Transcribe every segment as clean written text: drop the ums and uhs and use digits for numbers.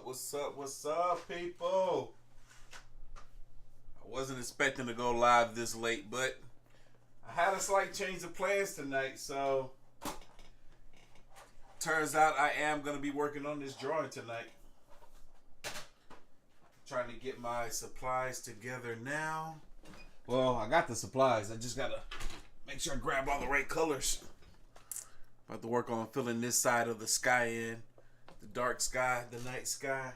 What's up, people? I wasn't expecting to go live this late, but I had a slight change of plans tonight, so turns out I am going to be working on this drawing tonight. Trying to get my supplies together now. Well, I got the supplies. I just got to make sure I grab all the right colors. About to work on filling this side of the sky in. The dark sky, the night sky.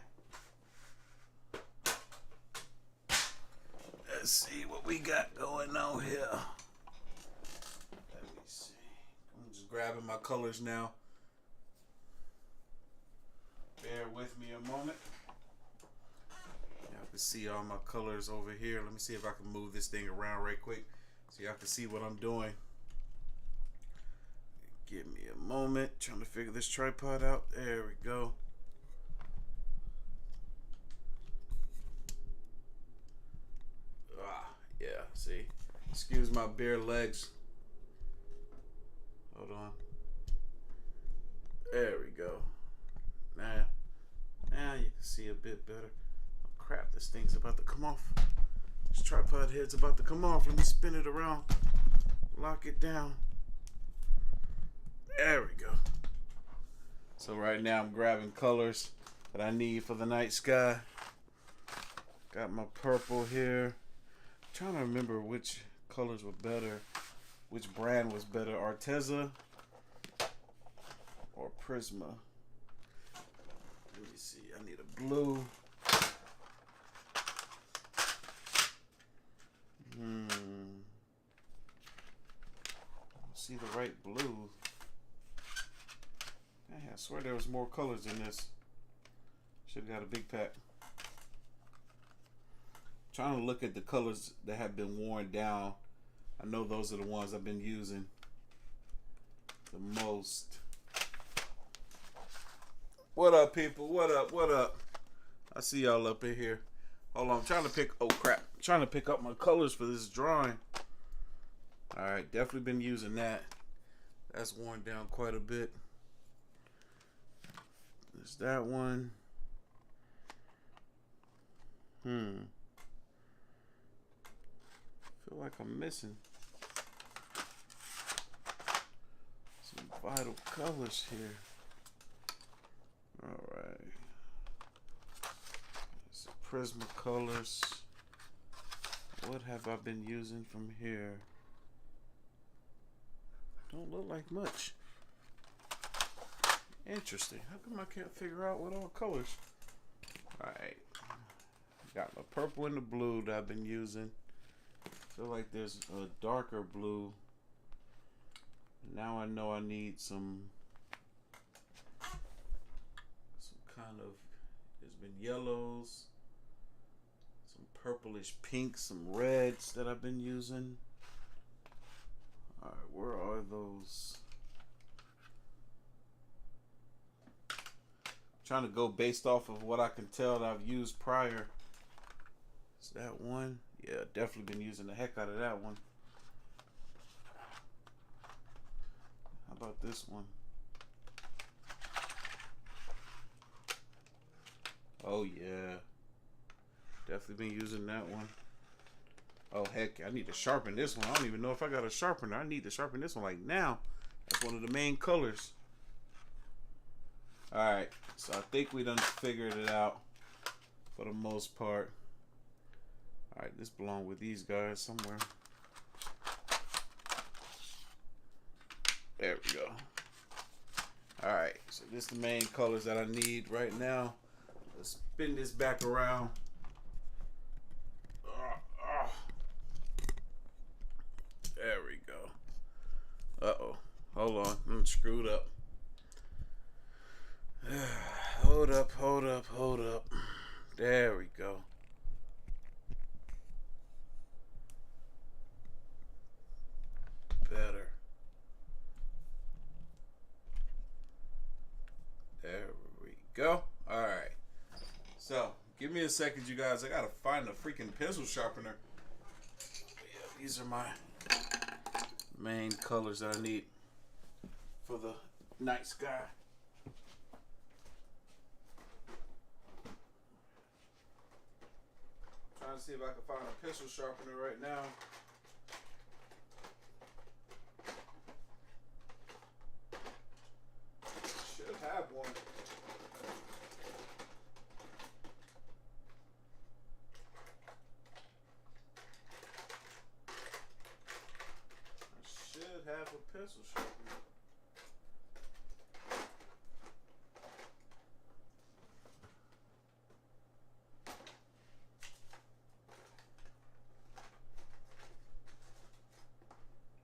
Let's see what we got going on here. Let me see. I'm just grabbing my colors now. Bear with me a moment. Y'all can see all my colors over here. Let me see if I can move this thing around right quick so y'all can see what I'm doing. Give me a moment. Trying to figure this tripod out. There we go. Yeah, see. Excuse my bare legs. Hold on. There we go. Now you can see a bit better. Oh, crap, this thing's about to come off. This tripod head's about to come off. Let me spin it around. Lock it down. There we go. So right now I'm grabbing colors that I need for the night sky. Got my purple here. I'm trying to remember which colors were better. Which brand was better, Arteza or Prisma? Let me see. I need a blue. See the right blue. I swear there was more colors in this. Should have got a big pack. Trying to look at the colors that have been worn down. I know those are the ones I've been using the most. What up, people? What up? What up? I see y'all up in here. Hold on, I'm trying to pick. Oh crap! I'm trying to pick up my colors for this drawing. All right, definitely been using that. That's worn down quite a bit. There's that one. Feel like I'm missing some vital colors here. All right. There's Prisma colors. What have I been using from here? Don't look like much. Interesting. How come I can't figure out what all colors? Alright. Got my purple and the blue that I've been using. Feel like there's a darker blue. Now I know I need some kind of, there's been yellows, some purplish pinks, some reds that I've been using. Alright, where are those? Trying to go based off of what I can tell that I've used prior. Is that one? Yeah, definitely been using the heck out of that one. How about this one? Oh yeah, definitely been using that one. Oh heck, I need to sharpen this one. I don't even know if I got a sharpener. I need to sharpen this one like now. That's one of the main colors. Alright, so I think we done figured it out for the most part. Alright, this belongs with these guys somewhere. There we go. Alright, so this is the main colors that I need right now. Let's spin this back around. There we go. Uh-oh. Hold on. I'm screwed up. Hold up, hold up, hold up. There we go. Better. There we go. Alright. So, give me a second, you guys. I gotta find a freaking pencil sharpener. Yeah, these are my main colors that I need for the night sky. Trying to see if I can find a pencil sharpener right now. Should have one. I should have a pencil sharpener.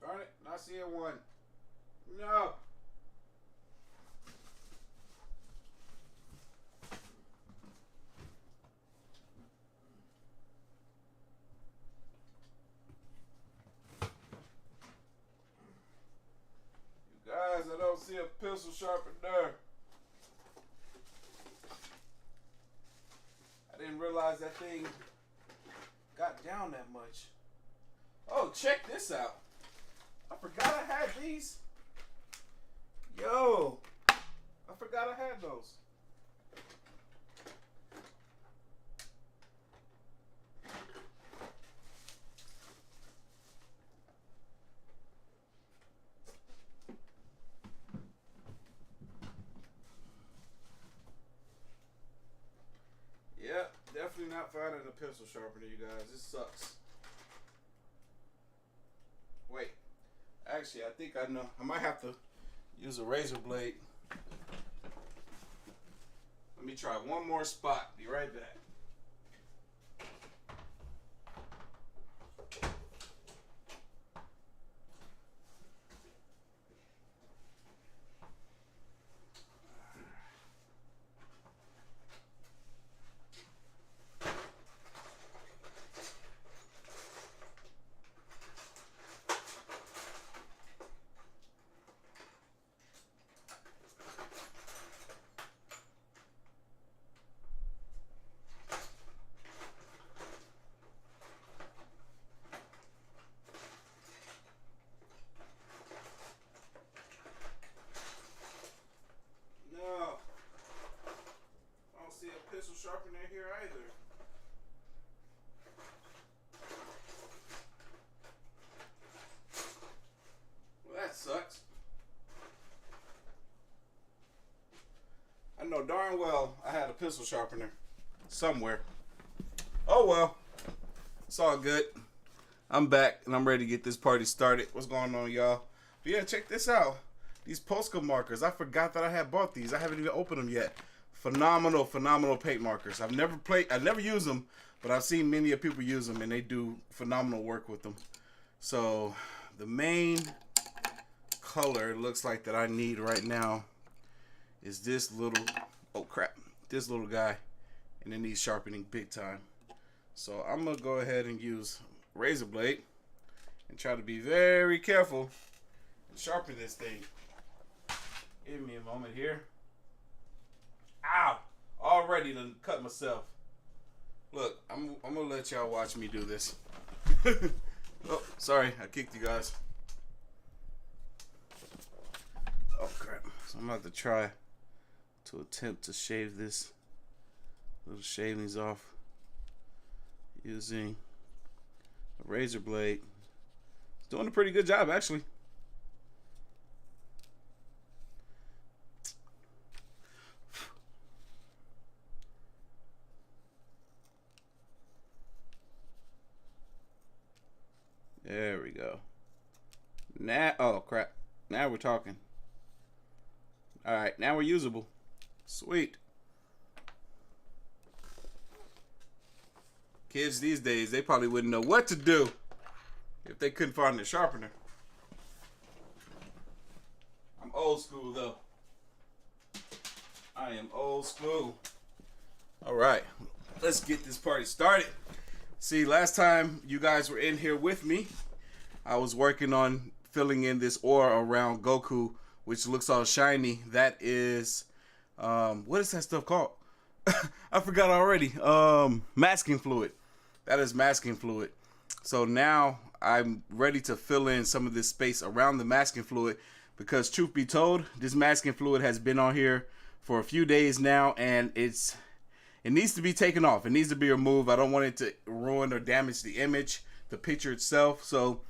Darn it, not seeing one. No. You guys, I don't see a pencil sharpener. I didn't realize that thing got down that much. Oh, check this out. I forgot I had these. Yo, I forgot I had those. Yep, definitely not finding a pencil sharpener, you guys. This sucks. Wait. Actually, I think I know. I might have to use a razor blade. Let me try one more spot. Be right back. Pencil sharpener here either. Well, that sucks. I know darn well I had a pencil sharpener somewhere. Oh well, it's all good. I'm back and I'm ready to get this party started. What's going on, y'all? But yeah, check this out. These Posca markers. I forgot that I had bought these. I haven't even opened them yet. Phenomenal paint markers. I've never used them, but I've seen many of people use them and they do phenomenal work with them. So the main color it looks like that I need right now is this little, oh crap, this little guy, and it needs sharpening big time. So I'm gonna go ahead and use a razor blade and try to be very careful and sharpen this thing. Give me a moment here. Ow! Already done cut myself. Look, I'm gonna let y'all watch me do this. Oh, sorry, I kicked you guys. Oh crap! So I'm about to try to attempt to shave this little shavings off using a razor blade. It's doing a pretty good job actually. There we go. Now, oh crap. Now we're talking. Alright, now we're usable. Sweet. Kids these days, they probably wouldn't know what to do if they couldn't find a sharpener. I'm old school though. I am old school. Alright, let's get this party started. See, last time you guys were in here with me, I was working on filling in this ore around Goku, which looks all shiny. That is, what is that stuff called? I forgot already. Masking fluid. That is masking fluid. So now I'm ready to fill in some of this space around the masking fluid because truth be told, this masking fluid has been on here for a few days now and it's it needs to be taken off. It needs to be removed. I don't want it to ruin or damage the image, the picture itself. So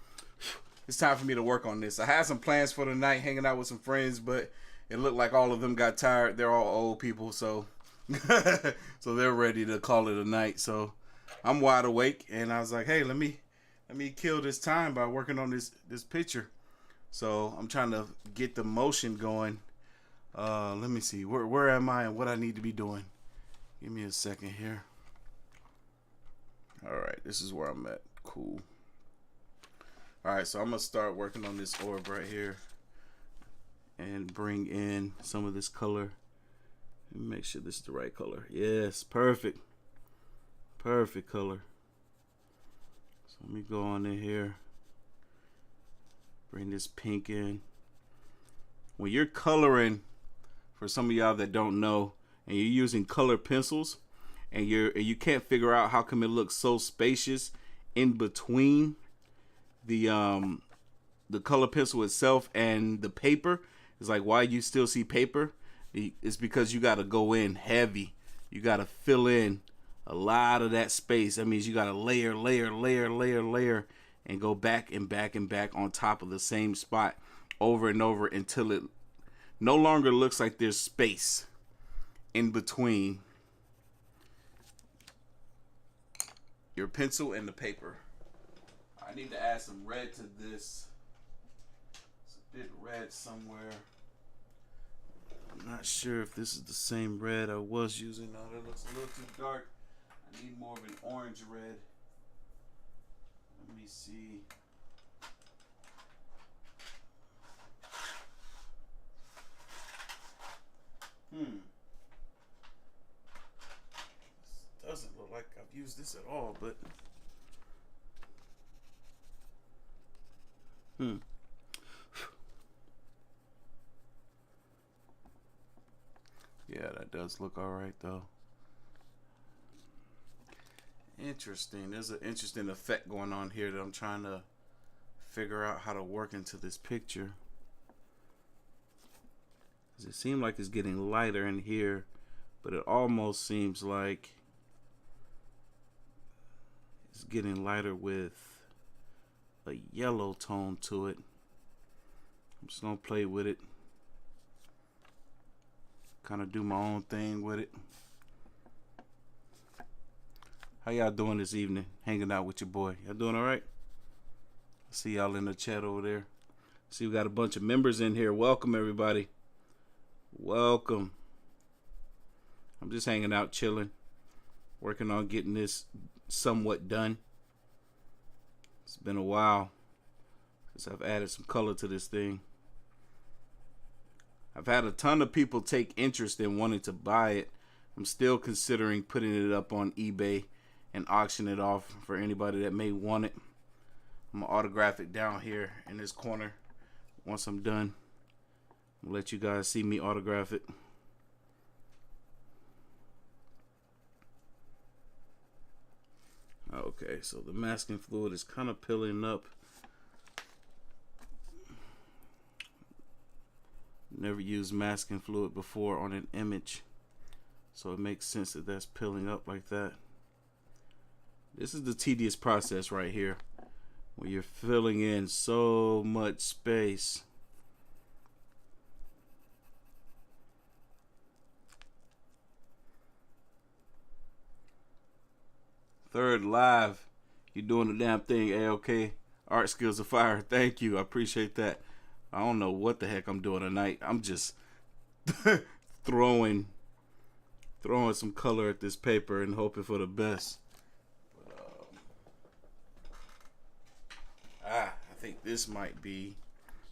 it's time for me to work on this. I had some plans for the night, hanging out with some friends, but it looked like all of them got tired. They're all old people, so so they're ready to call it a night. So I'm wide awake, and I was like, hey, let me kill this time by working on this picture. So I'm trying to get the motion going. Let me see. Where am I and what I need to be doing? Give me a second here. All right, this is where I'm at. Cool. All right, so I'm gonna start working on this orb right here and bring in some of this color. Make sure this is the right color. Yes, perfect. Perfect color. So let me go on in here. Bring this pink in. When you're coloring, for some of y'all that don't know, and you're using color pencils, and you can't figure out how come it looks so spacious in between the color pencil itself and the paper, it's like, why you still see paper? It's because you got to go in heavy. You got to fill in a lot of that space. That means you got to layer, and go back and back and back on top of the same spot over and over until it no longer looks like there's space in between your pencil and the paper. I need to add some red to this. It's a bit red somewhere. I'm not sure if this is the same red I was using. No, that looks a little too dark. I need more of an orange red. Let me see. This doesn't look like I've used this at all, but yeah, that does look all right though. Interesting. There's an interesting effect going on here that I'm trying to figure out how to work into this picture. It seems like it's getting lighter in here, but it almost seems like it's getting lighter with a yellow tone to it. I'm just gonna play with it, kind of do my own thing with it. How y'all doing this evening? Hanging out with your boy. Y'all doing all right? I see y'all in the chat over there. See, we got a bunch of members in here. Welcome, everybody. Welcome. I'm just hanging out, chilling, working on getting this somewhat done. It's been a while since I've added some color to this thing. I've had a ton of people take interest in wanting to buy it. I'm still considering putting it up on eBay and auction it off for anybody that may want it. I'm gonna autograph it down here in this corner once I'm done. I'll let you guys see me autograph it. Okay, so the masking fluid is kind of pilling up. Never used masking fluid before on an image, so it makes sense that that's pilling up like that. This is the tedious process right here, where you're filling in so much space. Third live, you're doing the damn thing, AOK. Art skills of fire. Thank you, I appreciate that. I don't know what the heck I'm doing tonight. I'm just throwing some color at this paper and hoping for the best. But, I think this might be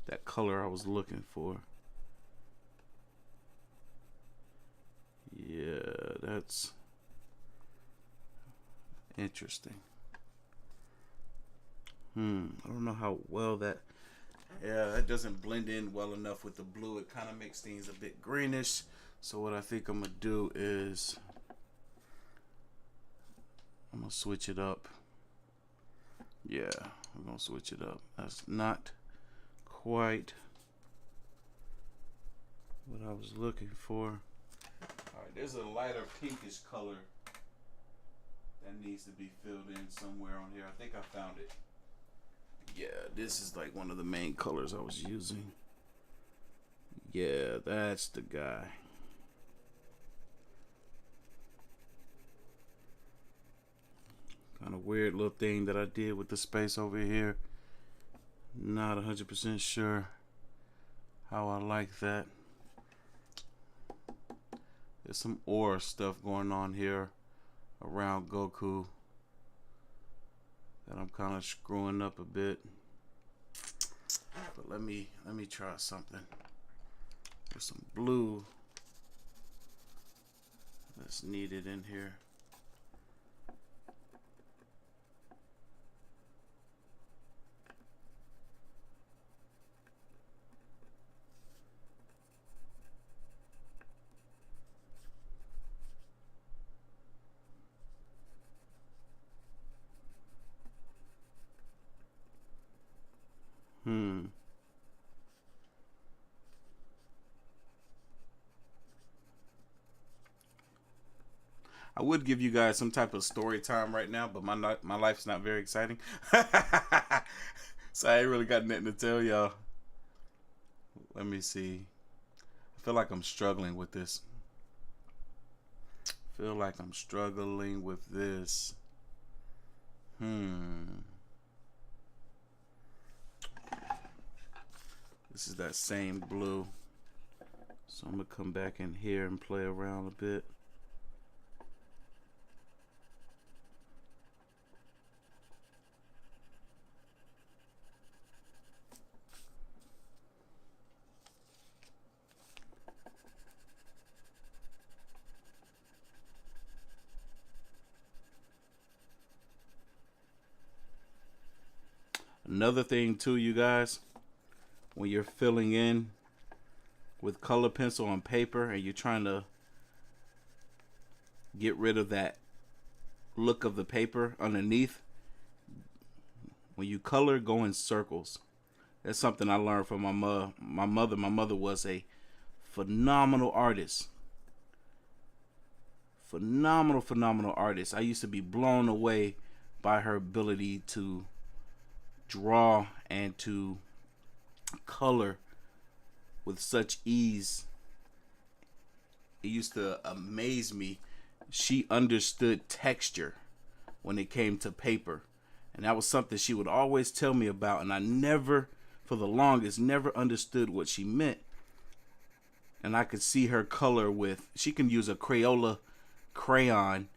that color I was looking for. Yeah, that's interesting. I don't know how well that... Yeah, that doesn't blend in well enough with the blue. It kind of makes things a bit greenish. So what I think I'm going to do is I'm going to switch it up. Yeah, I'm going to switch it up. That's not quite what I was looking for. All right, there's a lighter pinkish color that needs to be filled in somewhere on here. I think I found it. Yeah, this is like one of the main colors I was using. Yeah, that's the guy. Kind of weird little thing that I did with the space over here. Not 100% sure how I like that. There's some aura stuff going on here around Goku that I'm kind of screwing up a bit. But let me try something. There's some blue that's needed in here. I would give you guys some type of story time right now, but my life's not very exciting. So I ain't really got nothing to tell y'all. Let me see. I feel like I'm struggling with this. This is that same blue. So I'm gonna come back in here and play around a bit. Another thing too, you guys, when you're filling in with color pencil on paper and you're trying to get rid of that look of the paper underneath, when you color, go in circles. That's something I learned from my mother. My mother was a phenomenal artist. Phenomenal artist. I used to be blown away by her ability to draw and to color with such ease. It used to amaze me. She understood texture when it came to paper, and that was something she would always tell me about, and I never, for the longest, never understood what she meant. And I could see her color with, she can use a Crayola crayon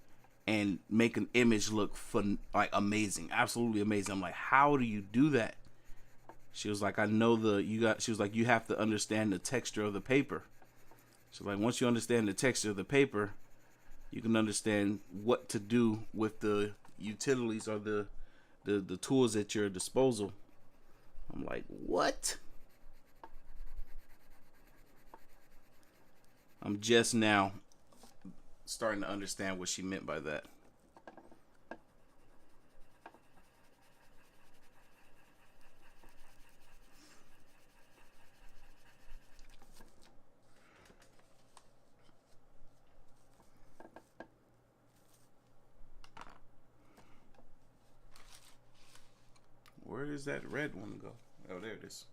and make an image look fun, like amazing, absolutely amazing. I'm like, how do you do that? She was like, I know she was like, you have to understand the texture of the paper. So like, once you understand the texture of the paper, you can understand what to do with the utilities or the tools at your disposal. I'm like, what? I'm just now starting to understand what she meant by that. Where does that red one go? Oh, there it is.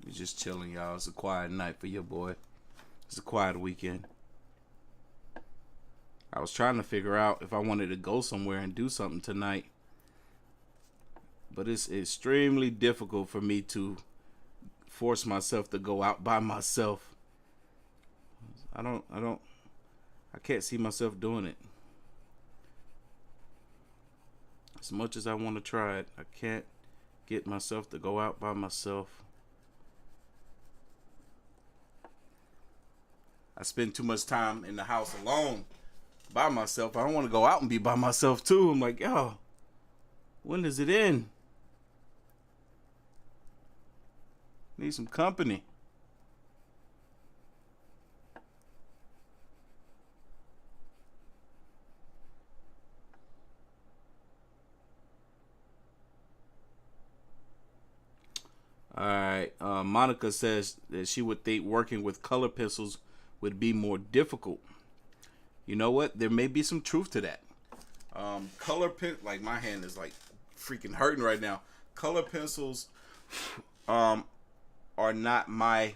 You're just chilling, y'all. It's a quiet night for your boy. It's a quiet weekend. I was trying to figure out if I wanted to go somewhere and do something tonight, but it's extremely difficult for me to force myself to go out by myself. I can't see myself doing it. As much as I want to try it, I can't get myself to go out by myself. I spend too much time in the house alone by myself. I don't want to go out and be by myself too. I'm like, yo, when does it end? Need some company. All right. Monica says that she would think working with color pencils would be more difficult. You know what? There may be some truth to that. Like my hand is like freaking hurting right now. Color pencils are not my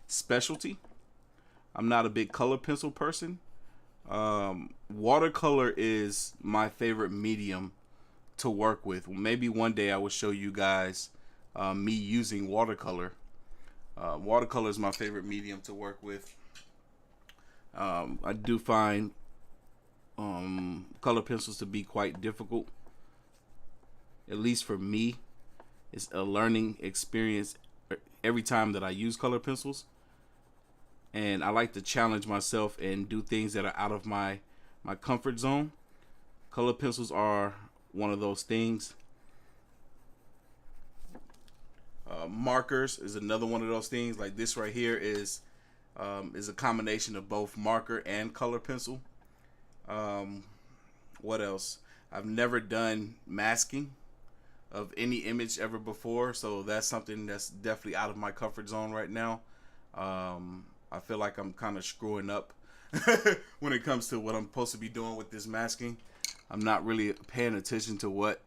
specialty. I'm not a big color pencil person. Watercolor is my favorite medium to work with. Maybe one day I will show you guys me using watercolor. Watercolor is my favorite medium to work with. I do find color pencils to be quite difficult. At least for me, it's a learning experience every time that I use color pencils. And I like to challenge myself and do things that are out of my comfort zone. Color pencils are one of those things. Markers is another one of those things. Like this right here is a combination of both marker and color pencil. What else? I've never done masking of any image ever before, so that's something that's definitely out of my comfort zone right now. I feel like I'm kind of screwing up when it comes to what I'm supposed to be doing with this masking. I'm not really paying attention to what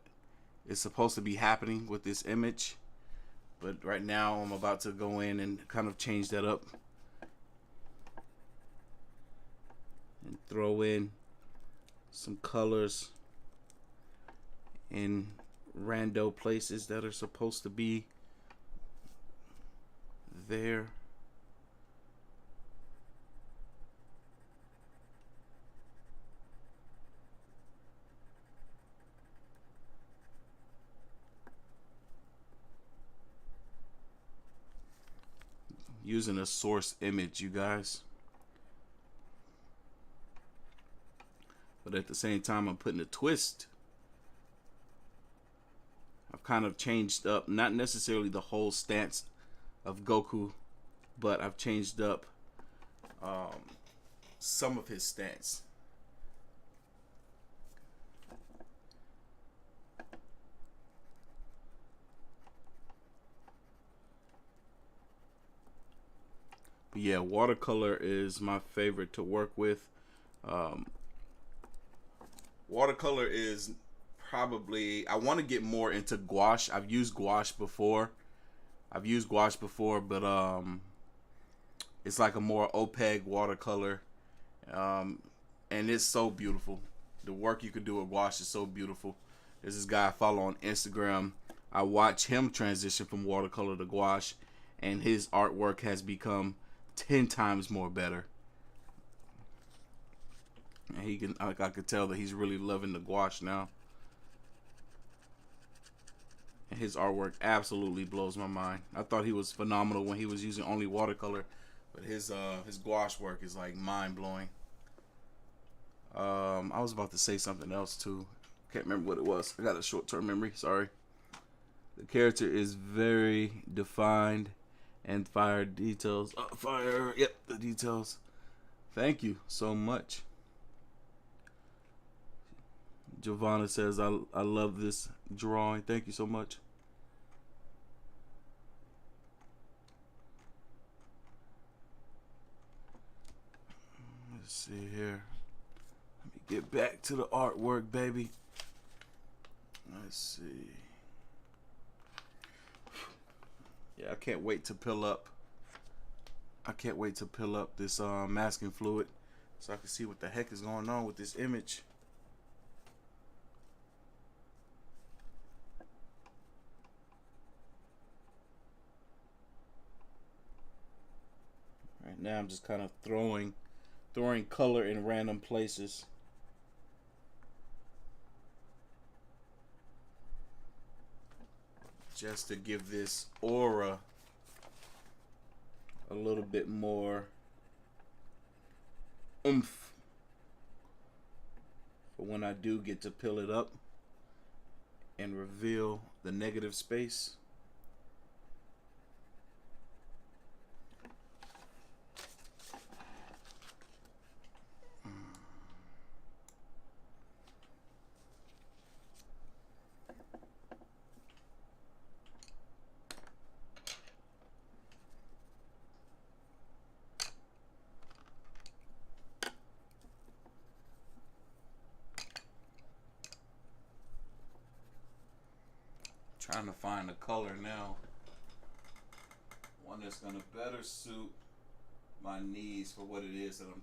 is supposed to be happening with this image. But right now I'm about to go in and kind of change that up. And throw in some colors in rando places that are supposed to be there. Using a source image, you guys. But at the same time, I'm putting a twist. I've kind of changed up, not necessarily the whole stance of Goku, but I've changed up some of his stance. But yeah, watercolor is my favorite to work with. Watercolor is probably, I want to get more into gouache. I've used gouache before, but it's like a more opaque watercolor, and it's so beautiful. The work you can do with gouache is so beautiful. There's this guy I follow on Instagram. I watch him transition from watercolor to gouache, and his artwork has become 10 times more better. And he can, I could tell that he's really loving the gouache now. And his artwork absolutely blows my mind. I thought he was phenomenal when he was using only watercolor, but his gouache work is like mind blowing. I was about to say something else too. Can't remember what it was. I got a short-term memory. Sorry. The character is very defined and fire details. Fire. Yep, the details. Thank you so much. Giovanna says, I love this drawing. Thank you so much. Let's see here. Let me get back to the artwork, baby. Let's see. Yeah, I can't wait to pill up. I can't wait to pill up this masking fluid. so I can see what the heck is going on with this image. Right now I'm just kind of throwing color in random places. Just to give this aura a little bit more oomph for when I do get to peel it up and reveal the negative space. Trying to find a color now, one that's gonna better suit my needs for what it is that I'm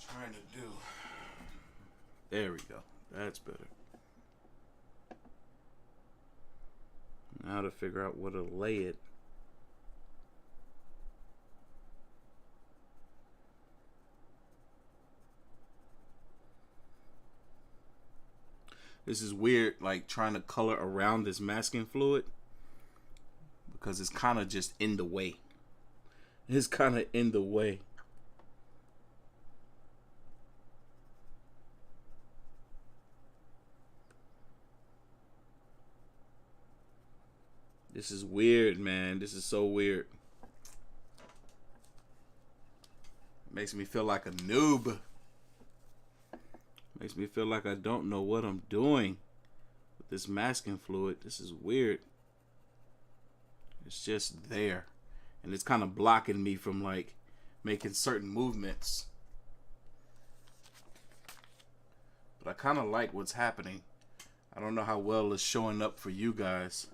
trying to do. There we go. That's better. Now to figure out where to lay it. This is weird, like trying to color around this masking fluid, because it's kind of just in the way. It's kind of in the way. This is weird, man. This is so weird. Makes me feel like a noob. Makes me feel like I don't know what I'm doing with this masking fluid. This is weird. It's just there. And it's kind of blocking me from like making certain movements. But I kind of like what's happening. I don't know how well it's showing up for you guys.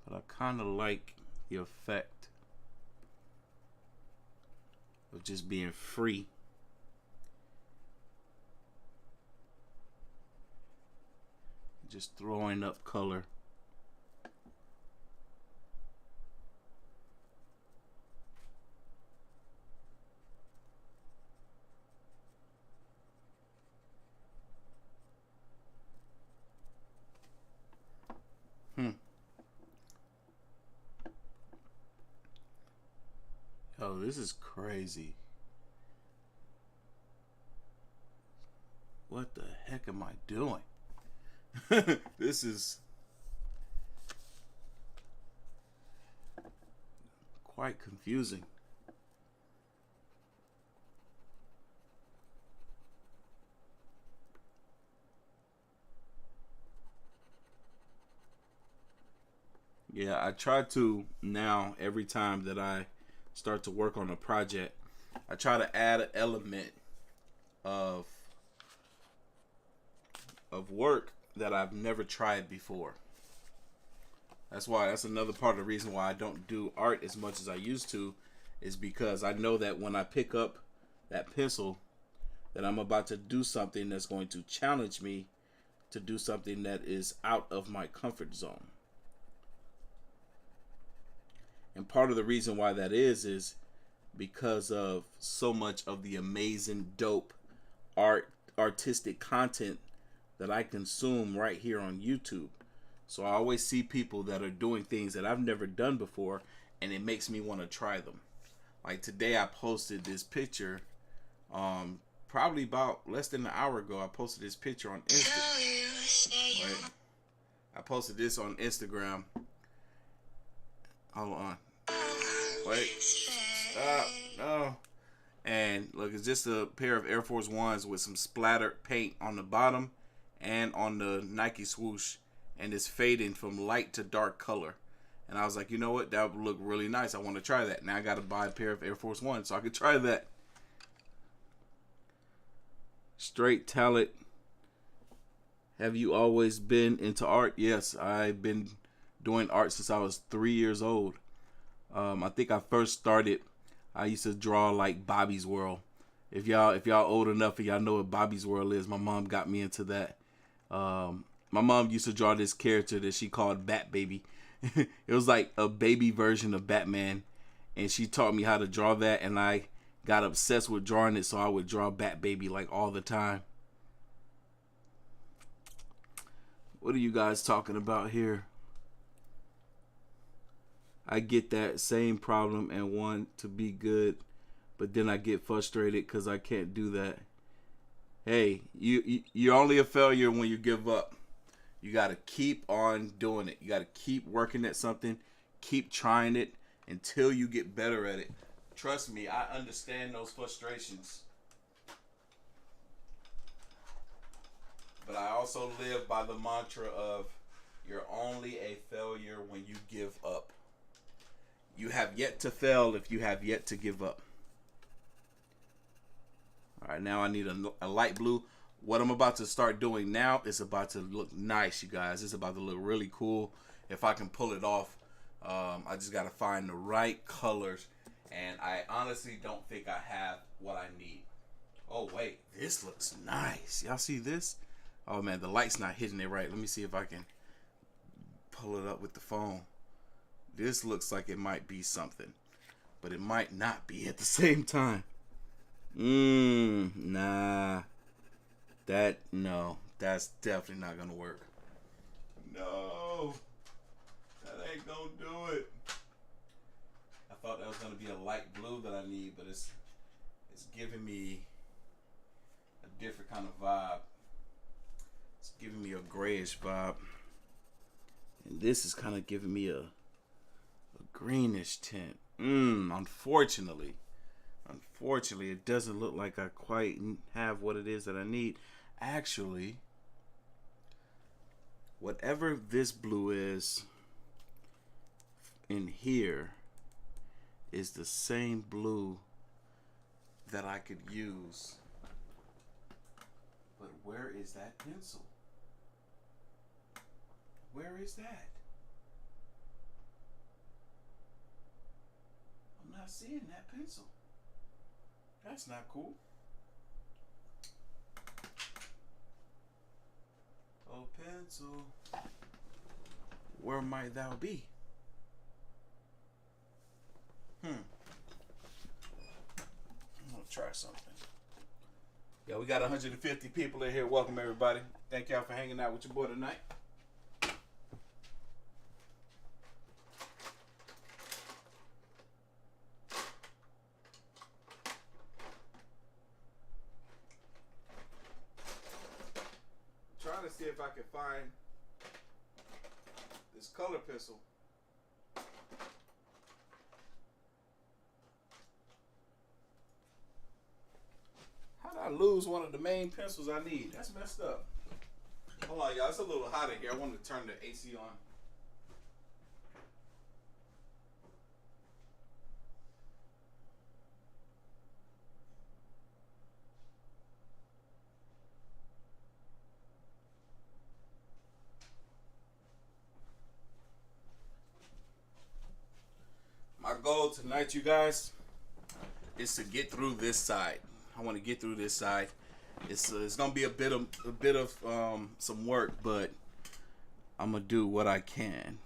But I kind of like the effect of just being free. Just throwing up color. Oh, this is crazy. What the heck am I doing? This is quite confusing. Yeah, I try to now, every time that I start to work on a project, I try to add an element of work that I've never tried before. That's another part of the reason why I don't do art as much as I used to, is because I know that when I pick up that pencil, that I'm about to do something that's going to challenge me to do something that is out of my comfort zone. And part of the reason why that is because of so much of the amazing, dope artistic content that I consume right here on YouTube. So I always see people that are doing things that I've never done before, and it makes me want to try them. Like today I posted this picture, probably about less than an hour ago. I posted this picture on Instagram. Right? I posted this on Instagram. Hold on. Wait. Stop. No. And look, it's just a pair of Air Force Ones with some splattered paint on the bottom and on the Nike swoosh, and it's fading from light to dark color. And I was like, you know what? That would look really nice. I want to try that. Now I got to buy a pair of Air Force Ones so I could try that. Straight talent. Have you always been into art? Yes, I've been doing art since I was 3 years old. I think I first started. I used to draw like Bobby's World. If y'all old enough and y'all know what Bobby's World is, my mom got me into that. My mom used to draw this character that she called Bat Baby. It was like a baby version of Batman, and she taught me how to draw that, and I got obsessed with drawing it, so I would draw Bat Baby like all the time. What are you guys talking about here? I get that same problem and want to be good, but then I get frustrated because I can't do that. Hey, you're only a failure when you give up. You got to keep on doing it. You got to keep working at something, keep trying it until you get better at it. Trust me, I understand those frustrations. But I also live by the mantra of you're only a failure when you give up. You have yet to fail if you have yet to give up. All right, now I need a light blue. What I'm about to start doing now is about to look nice, you guys. It's about to look really cool. If I can pull it off, I just got to find the right colors. And I honestly don't think I have what I need. Oh, wait. This looks nice. Y'all see this? Oh, man, the light's not hitting it right. Let me see if I can pull it up with the phone. This looks like it might be something, but it might not be at the same time. Nah. No. That's definitely not going to work. No. That ain't going to do it. I thought that was going to be a light blue that I need, but it's giving me a different kind of vibe. It's giving me a grayish vibe. And this is kind of giving me a greenish tint. Unfortunately, it doesn't look like I quite have what it is that I need. Actually, whatever this blue is in here is the same blue that I could use. But where is that pencil? Where is that? I'm not seeing that pencil. That's not cool. Oh, pencil. Where might thou be? I'm gonna try something. Yeah, we got 150 people in here. Welcome, everybody. Thank y'all for hanging out with your boy tonight. Trying to see if I can find this color pencil. How did I lose one of the main pencils I need? That's messed up. Hold on, y'all. It's a little hot in here. I wanted to turn the AC on. My goal tonight, you guys, is to get through this side. I want to get through this side. It's gonna be a bit of some work, but I'm gonna do what I can.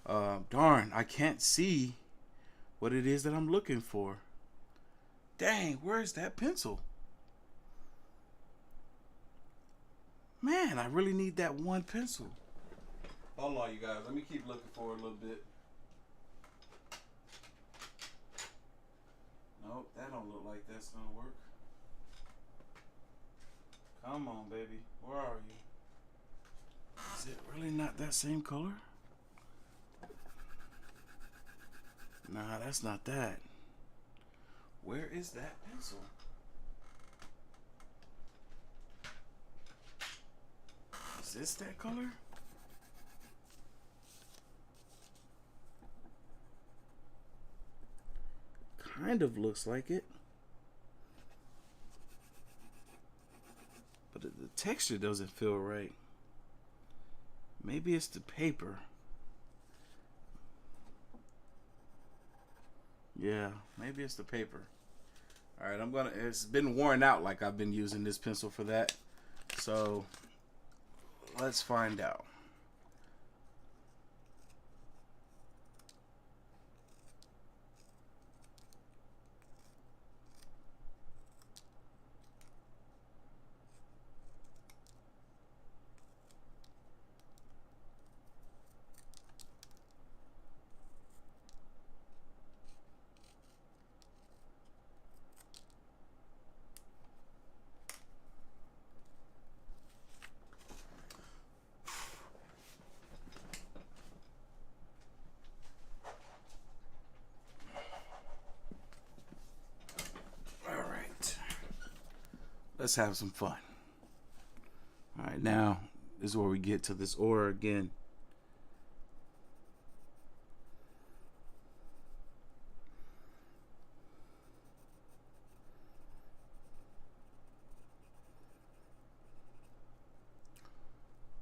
Darn, I can't see what it is that I'm looking for. Dang, where's that pencil? Man, I really need that one pencil. Hold on, you guys. Let me keep looking for it a little bit. Nope, that don't look like that's gonna work. Come on, baby. Where are you? Is it really not that same color? Nah, that's not that. Where is that pencil? Is this that color? Kind of looks like it. But the texture doesn't feel right. Maybe it's the paper. Yeah, maybe it's the paper. All right, it's been worn out like I've been using this pencil for that. So let's find out. Let's have some fun. All right, now this is where we get to this aura again.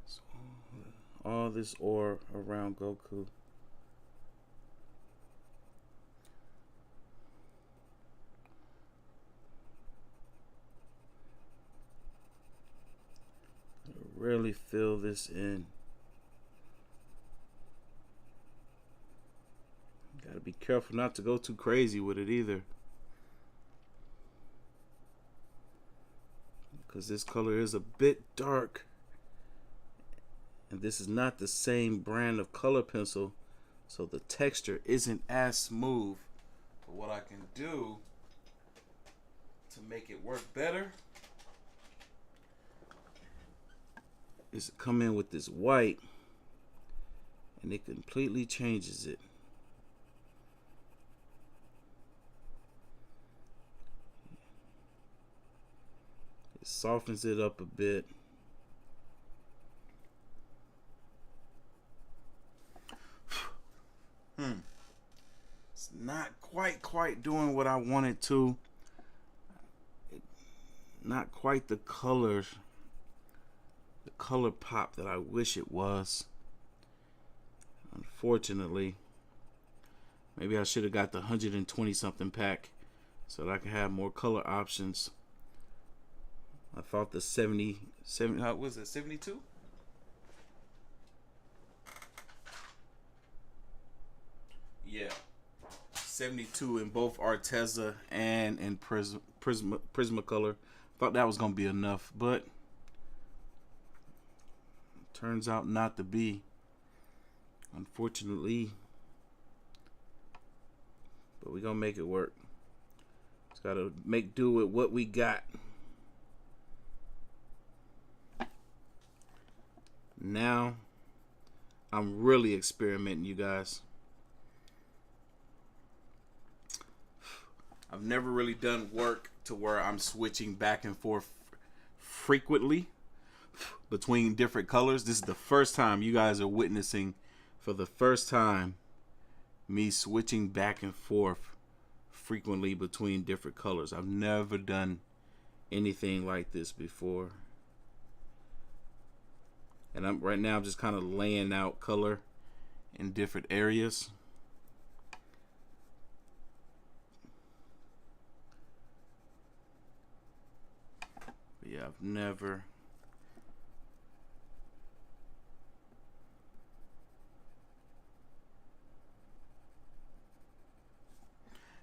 So, all this aura around Goku. Really fill this in. Gotta be careful not to go too crazy with it either, because this color is a bit dark, and this is not the same brand of color pencil, so the texture isn't as smooth. But what I can do to make it work better is come in with this white, and it completely changes it. It softens it up a bit. It's not quite doing what I wanted to. Not quite the color pop that I wish it was. Unfortunately, maybe I should have got the 120 something pack so that I could have more color options. I thought the 70 how was it, 72? Yeah, 72 in both Arteza and in Prismacolor. Thought that was gonna be enough, but turns out not to be, unfortunately. But we're gonna make it work. Just gotta make do with what we got. Now I'm really experimenting, you guys. I've never really done work to where I'm switching back and forth frequently between different colors. This is the first time you guys are witnessing, for the first time, me switching back and forth frequently between different colors. I've never done anything like this before. And right now I'm just kind of laying out color in different areas. But yeah, I've never.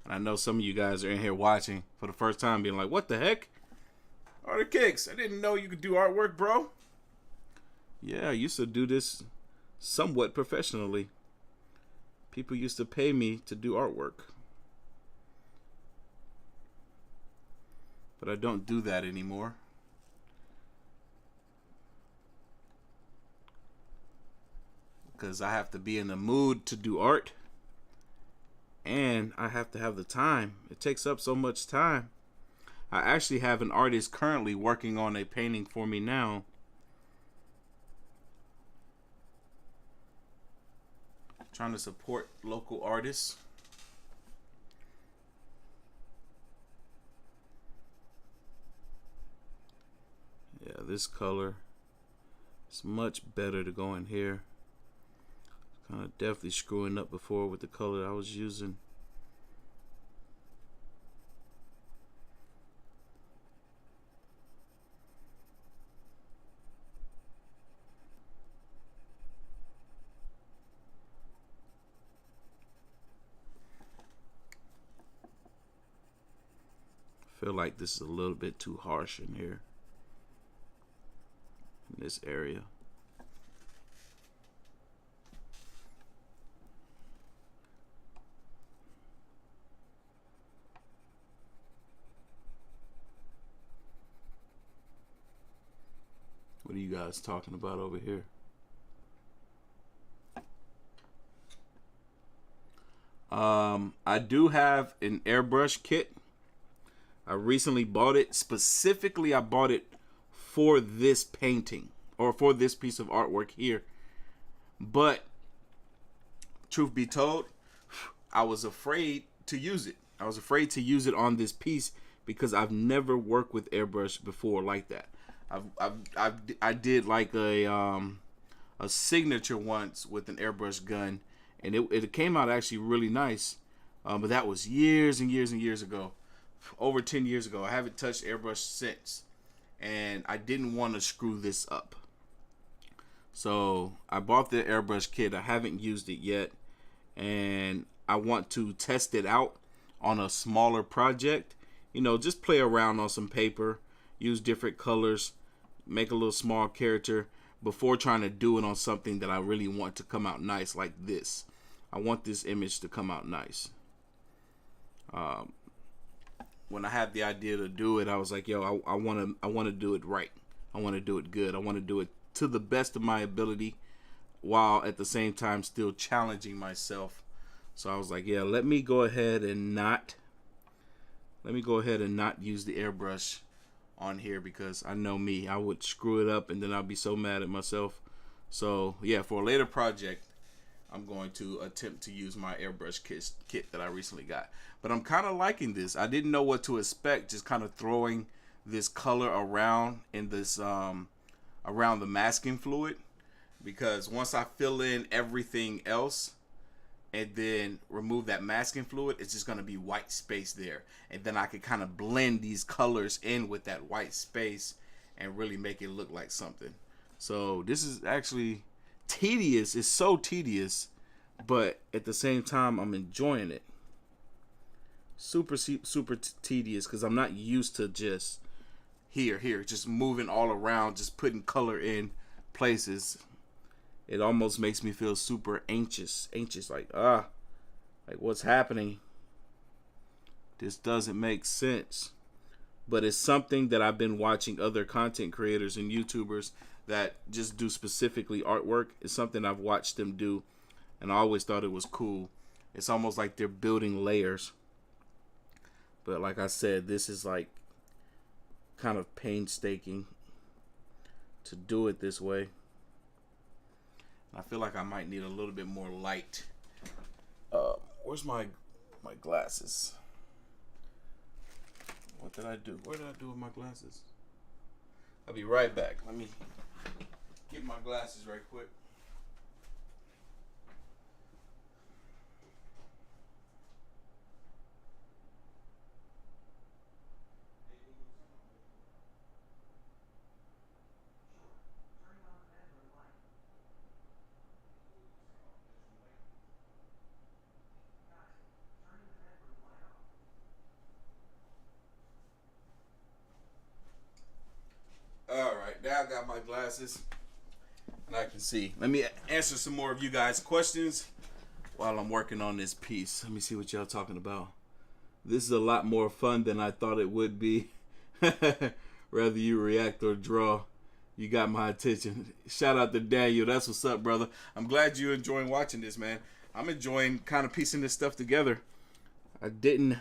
And I know some of you guys are in here watching for the first time being like, what the heck? Artofkickz, I didn't know you could do artwork, bro. Yeah, I used to do this somewhat professionally. People used to pay me to do artwork. But I don't do that anymore. Because I have to be in the mood to do art. And I have to have the time. It takes up so much time. I actually have an artist currently working on a painting for me now. Trying to support local artists. Yeah, this color is much better to go in here. Kind of definitely screwing up before with the color I was using. Feel like this is a little bit too harsh in here, in this area. What are you guys talking about over here? I do have an airbrush kit. I recently bought it. Specifically, I bought it for this painting or for this piece of artwork here. But truth be told, I was afraid to use it. I was afraid to use it on this piece because I've never worked with airbrush before like that. I did like a signature once with an airbrush gun, and it came out actually really nice. But that was years and years and years ago. Over 10 years ago. I haven't touched airbrush since, and I didn't want to screw this up, so I bought the airbrush kit. I haven't used it yet, and I want to test it out on a smaller project. You know, just play around on some paper, use different colors, make a little small character before trying to do it on something that I really want to come out nice, like this. I want this image to come out nice. When I had the idea to do it, I was like, yo, I want to do it right. I want to do it good. I want to do it to the best of my ability while at the same time still challenging myself. So I was like, yeah, let me go ahead and not use the airbrush on here, because I know me, I would screw it up and then I'll be so mad at myself. So yeah, for a later project, I'm going to attempt to use my airbrush kit that I recently got. But I'm kind of liking this. I didn't know what to expect, just kind of throwing this color around in this around the masking fluid, because once I fill in everything else and then remove that masking fluid, it's just going to be white space there, and then I can kind of blend these colors in with that white space and really make it look like something. So this is actually tedious. It's so tedious, but at the same time I'm enjoying it. Super tedious because I'm not used to just here just moving all around, just putting color in places. It almost makes me feel super anxious like what's happening? This doesn't make sense. But it's something that I've been watching other content creators and YouTubers that just do specifically artwork. It's something I've watched them do, and I always thought it was cool. It's almost like they're building layers. But like I said, this is like kind of painstaking to do it this way. I feel like I might need a little bit more light. Where's my glasses? What did I do? What did I do with my glasses? I'll be right back. Let me get my glasses right quick. Alright, now I got my glasses and I can see. Let me answer some more of you guys' questions while I'm working on this piece. Let me see what y'all talking about. This is a lot more fun than I thought it would be. Rather you react or draw, you got my attention. Shout out to Daniel. That's what's up, brother. I'm glad you're enjoying watching this, man. I'm enjoying kind of piecing this stuff together. I don't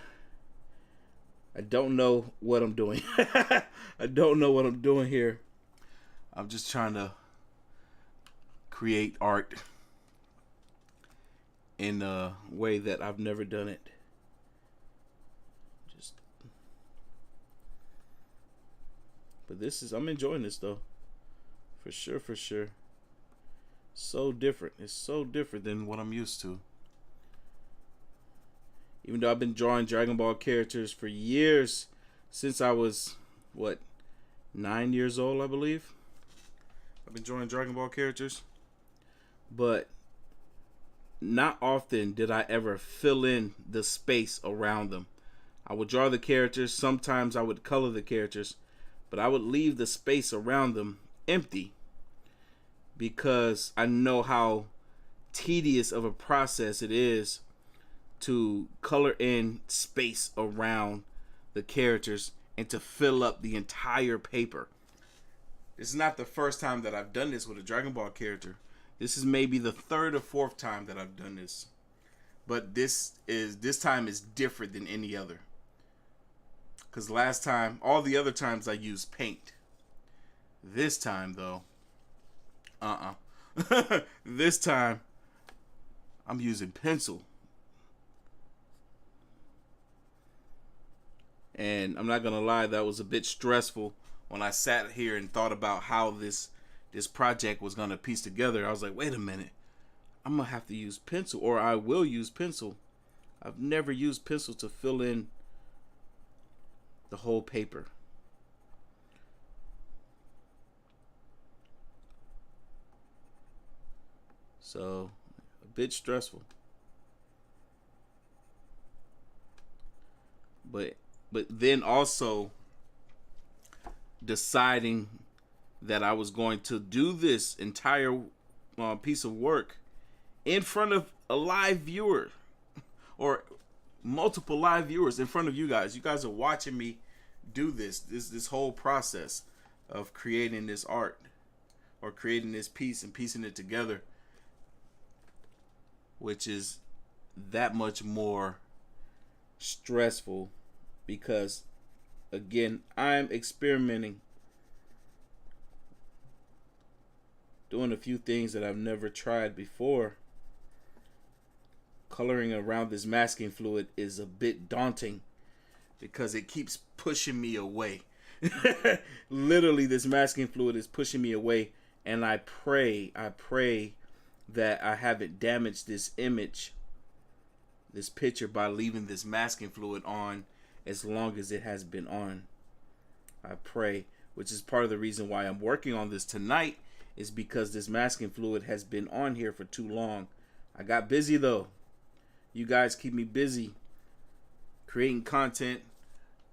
know what I'm doing. I don't know what I'm doing here. I'm just trying to create art in a way that I've never done it. Just But I'm enjoying this though. For sure, for sure. So different. It's so different than what I'm used to. Even though I've been drawing Dragon Ball characters for years, since I was, what, 9 years old, I believe. I've been drawing Dragon Ball characters. But not often did I ever fill in the space around them. I would draw the characters. Sometimes I would color the characters. But I would leave the space around them empty. Because I know how tedious of a process it is to color in space around the characters and to fill up the entire paper. It's not the first time that I've done this with a Dragon Ball character. This is maybe the third or fourth time that I've done this. But this time is different than any other. Because last time, all the other times I used paint. This time though, this time I'm using pencil. And I'm not gonna lie, that was a bit stressful when I sat here and thought about how this project was gonna piece together. I was like, wait a minute, I'm gonna have to use pencil, or I will use pencil. I've never used pencil to fill in the whole paper. So, a bit stressful. But then also deciding that I was going to do this entire piece of work in front of a live viewer, or multiple live viewers in front of you guys. You guys are watching me do this whole process of creating this art, or creating this piece and piecing it together, which is that much more stressful because, again, I'm experimenting, doing a few things that I've never tried before. Coloring around this masking fluid is a bit daunting because it keeps pushing me away. Literally, this masking fluid is pushing me away, and I pray that I haven't damaged this image, this picture, by leaving this masking fluid on as long as it has been on. I pray, which is part of the reason why I'm working on this tonight, is because this masking fluid has been on here for too long. I got busy though. You guys keep me busy creating content,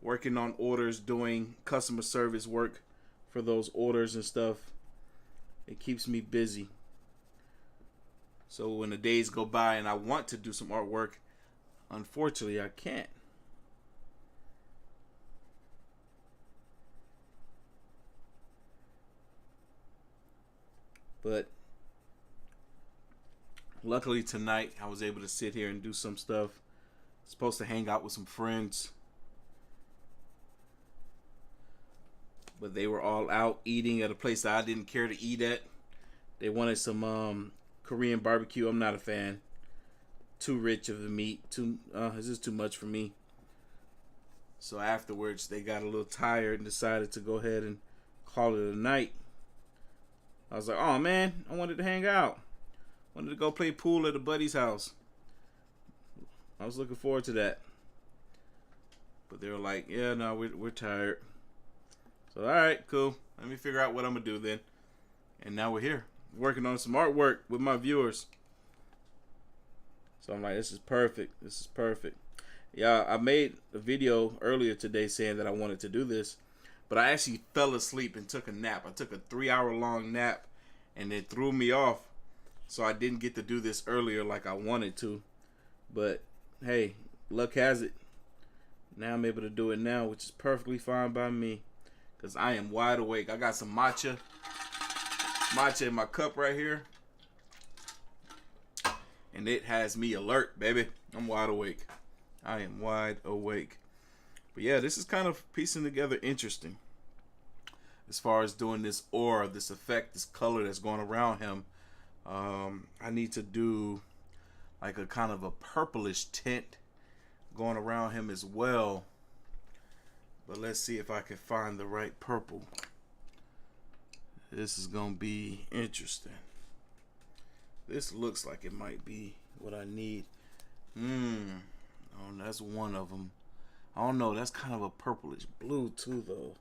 working on orders, doing customer service work for those orders and stuff. It keeps me busy. So when the days go by and I want to do some artwork, unfortunately I can't. But luckily tonight I was able to sit here and do some stuff. Supposed to hang out with some friends, but they were all out eating at a place that I didn't care to eat at. They wanted some Korean barbecue. I'm not a fan. Too rich of the meat. This is too much for me. So afterwards they got a little tired and decided to go ahead and call it a night. I was like, oh man, I wanted to hang out. Wanted to go play pool at a buddy's house. I was looking forward to that. But they were like, yeah, no, we're tired. So, all right, cool. Let me figure out what I'm going to do then. And now we're here, working on some artwork with my viewers. So I'm like, this is perfect. This is perfect. Yeah, I made a video earlier today saying that I wanted to do this. But I actually fell asleep and took a nap. I took a 3-hour-long nap, and it threw me off. So I didn't get to do this earlier like I wanted to. But, hey, luck has it. Now I'm able to do it now, which is perfectly fine by me. Because I am wide awake. I got some matcha in my cup right here. And it has me alert, baby. I'm wide awake. I am wide awake. But yeah, this is kind of piecing together interesting. As far as doing this aura, this effect, this color that's going around him. I need to do like a kind of a purplish tint going around him as well. But let's see if I can find the right purple. This is gonna be interesting. This looks like it might be what I need. Oh, that's one of them. I don't know. That's kind of a purplish blue too, though.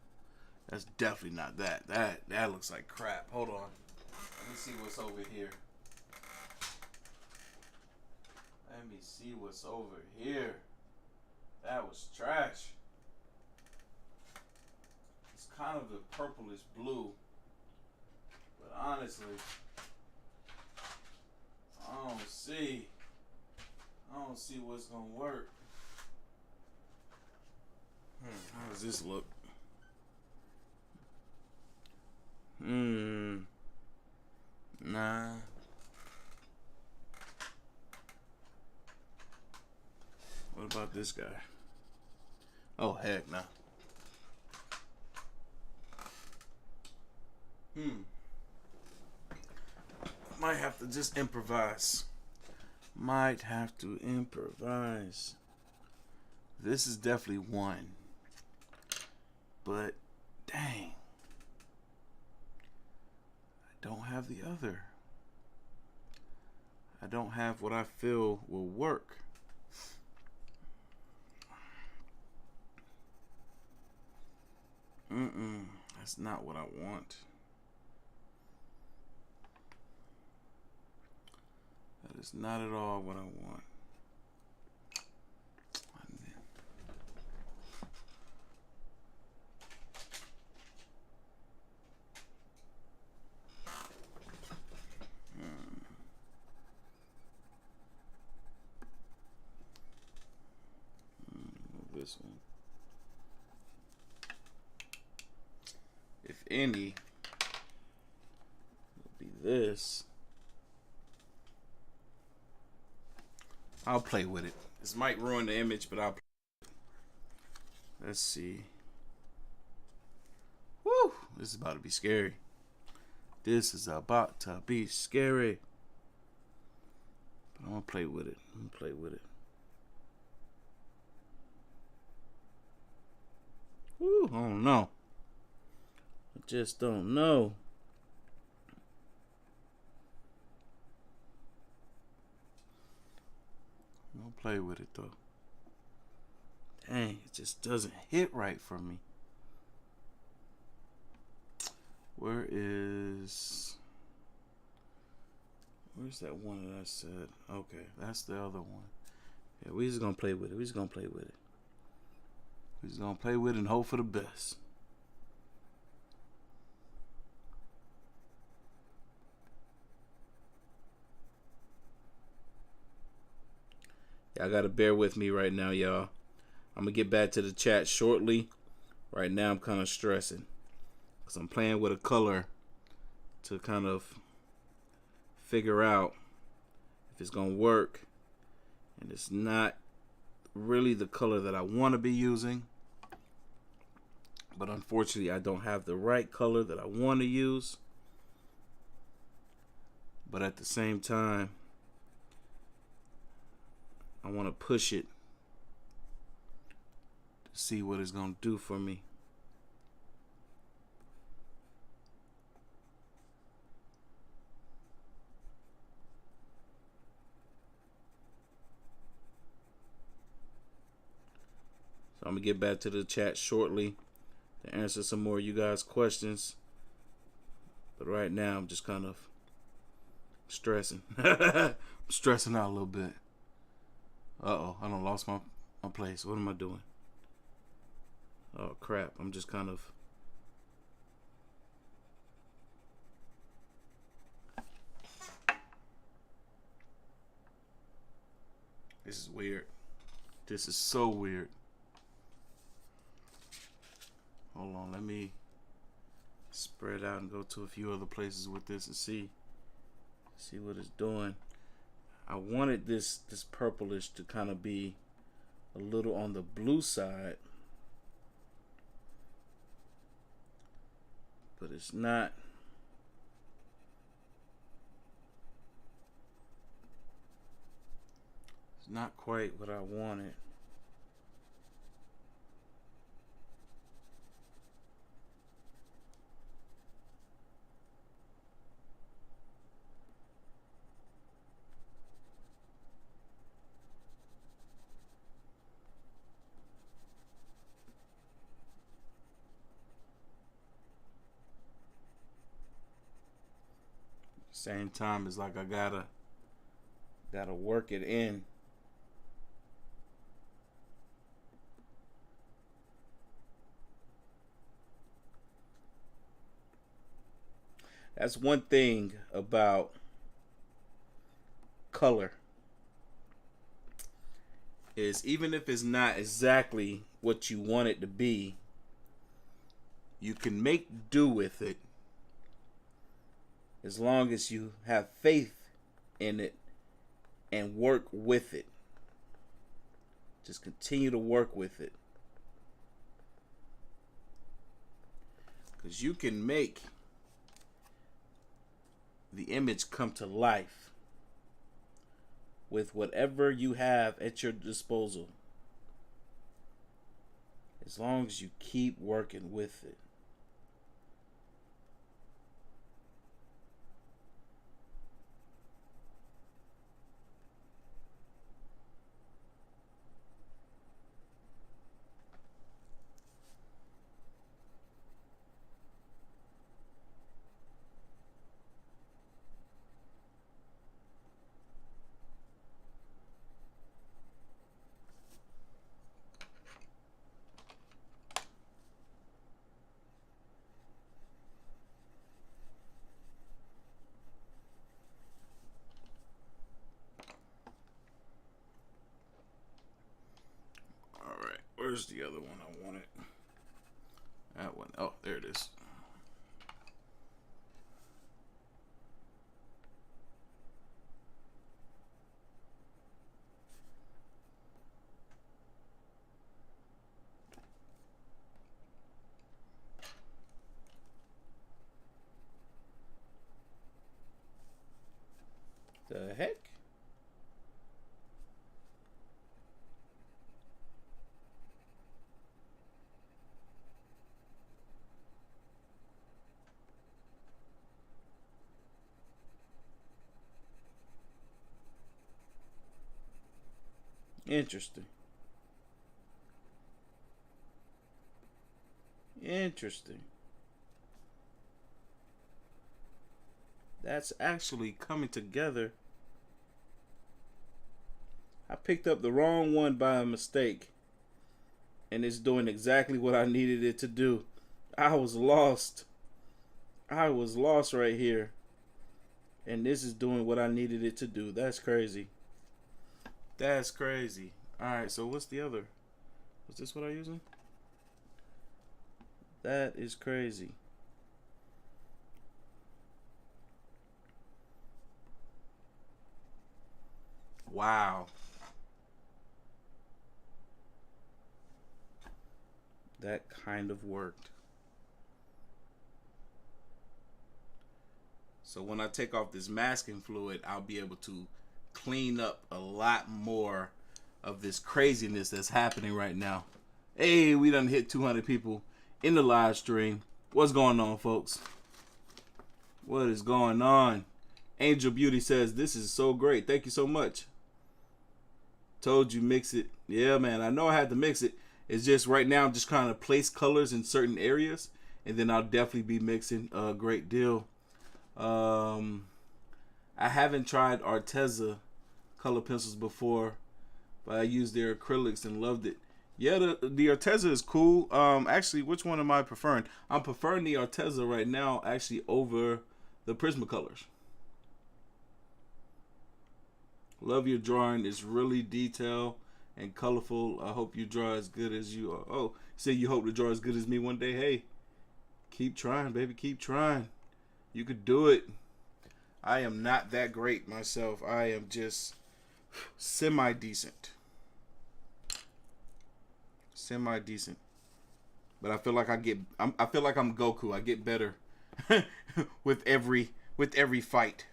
That's definitely not that. That looks like crap. Hold on. Let me see what's over here. Let me see what's over here. That was trash. It's kind of a purplish blue. But honestly, I don't see what's gonna work. How does this look? Nah. What about this guy? Oh, heck no. Might have to just improvise. Might have to improvise. This is definitely one. But, dang. I don't have the other. I don't have what I feel will work. That's not what I want. That is not at all what I want. This one. If any, it'll be this. I'll play with it. This might ruin the image, but I'll play with it. Let's see. Woo! This is about to be scary. This is about to be scary. But I'm gonna play with it. I'm gonna play with it. Woo! I don't know. I just don't know. Don't play with it though. Dang, it just doesn't hit right for me. Where's that one that I said? Okay, that's the other one. Yeah, we just gonna play with it. We just gonna play with it. We just gonna play with it and hope for the best. Y'all gotta bear with me right now, y'all. I'm gonna get back to the chat shortly. Right now, I'm kind of stressing because I'm playing with a color to kind of figure out if it's gonna work, and it's not really the color that I want to be using. But unfortunately, I don't have the right color that I want to use. But at the same time, I want to push it to see what it's going to do for me. So I'm going to get back to the chat shortly to answer some more of you guys' questions. But right now, I'm just kind of stressing. I'm stressing out a little bit. Uh-oh, I done lost my place. What am I doing? Oh, crap. I'm just kind of... This is weird. This is so weird. Hold on, let me spread out and go to a few other places with this and see what it's doing. I wanted this purplish to kind of be a little on the blue side, but it's not. It's not quite what I wanted. Same time, it's like I gotta work it in. That's one thing about color, is even if it's not exactly what you want it to be, you can make do with it as long as you have faith in it and work with it. Just continue to work with it. Because you can make the image come to life with whatever you have at your disposal, as long as you keep working with it. Where's the other one I wanted? That one. Oh, there it is. The heck? Interesting. Interesting. That's actually coming together. I picked up the wrong one by a mistake, and it's doing exactly what I needed it to do. I was lost. I was lost right here. And this is doing what I needed it to do. That's crazy. That's crazy. Alright, so what's the other? Was this what I'm using? That is crazy. Wow. That kind of worked. So when I take off this masking fluid, I'll be able to clean up a lot more of this craziness that's happening right now. Hey, we done hit 200 people in the live stream. What's going on, folks? What is going on? Angel Beauty says, this is so great. Thank you so much. Told you mix it. Yeah, man, I know I had to mix it. It's just right now I'm just trying to place colors in certain areas, and then I'll definitely be mixing a great deal. I haven't tried Arteza color pencils before, but I used their acrylics and loved it. Yeah, the Arteza is cool. Actually, which one am I preferring? I'm preferring the Arteza right now, actually, over the Prismacolors. Love your drawing. It's really detailed and colorful. I hope you draw as good as you are. Oh, say you hope to draw as good as me one day. Hey, keep trying, baby. Keep trying. You could do it. I am not that great myself. I am just semi-decent. Semi-decent. But I feel like I feel like I'm Goku. I get better with every fight.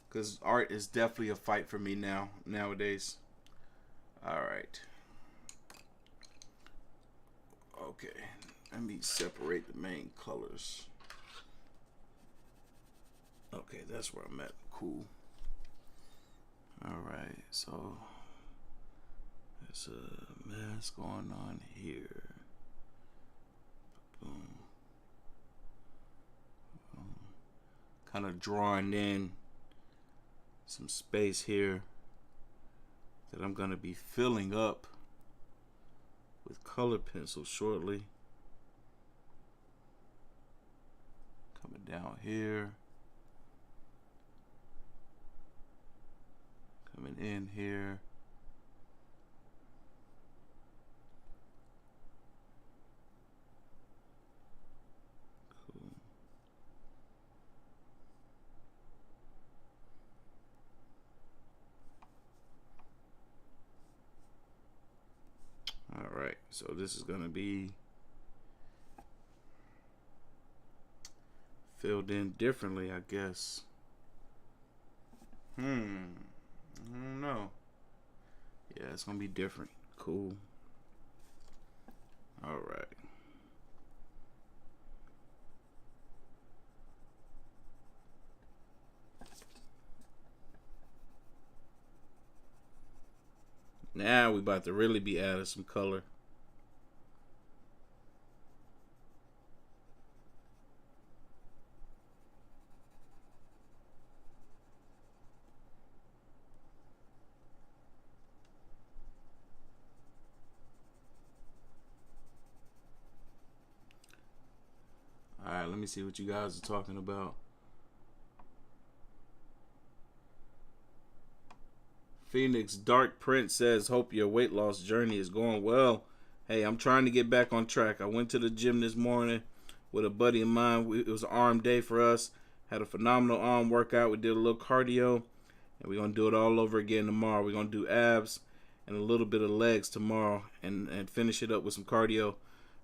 Because art is definitely a fight for me nowadays. Alright. Okay. Let me separate the main colors. Okay, that's where I'm at. Cool. Alright, so there's a mess going on here. Boom. kind of drawing in some space here that I'm going to be filling up with color pencil shortly. Coming down here. Coming in here. Cool. All right, so this is gonna be filled in differently, I guess. I don't know. Yeah, it's gonna be different. Cool. All right. Now we about to really be adding some color. All right, let me see what you guys are talking about. Phoenix Dark Prince says, hope your weight loss journey is going well. Hey, I'm trying to get back on track. I went to the gym this morning with a buddy of mine. It was an arm day for us. Had a phenomenal arm workout. We did a little cardio, and we're going to do it all over again tomorrow. We're going to do abs and a little bit of legs tomorrow and finish it up with some cardio.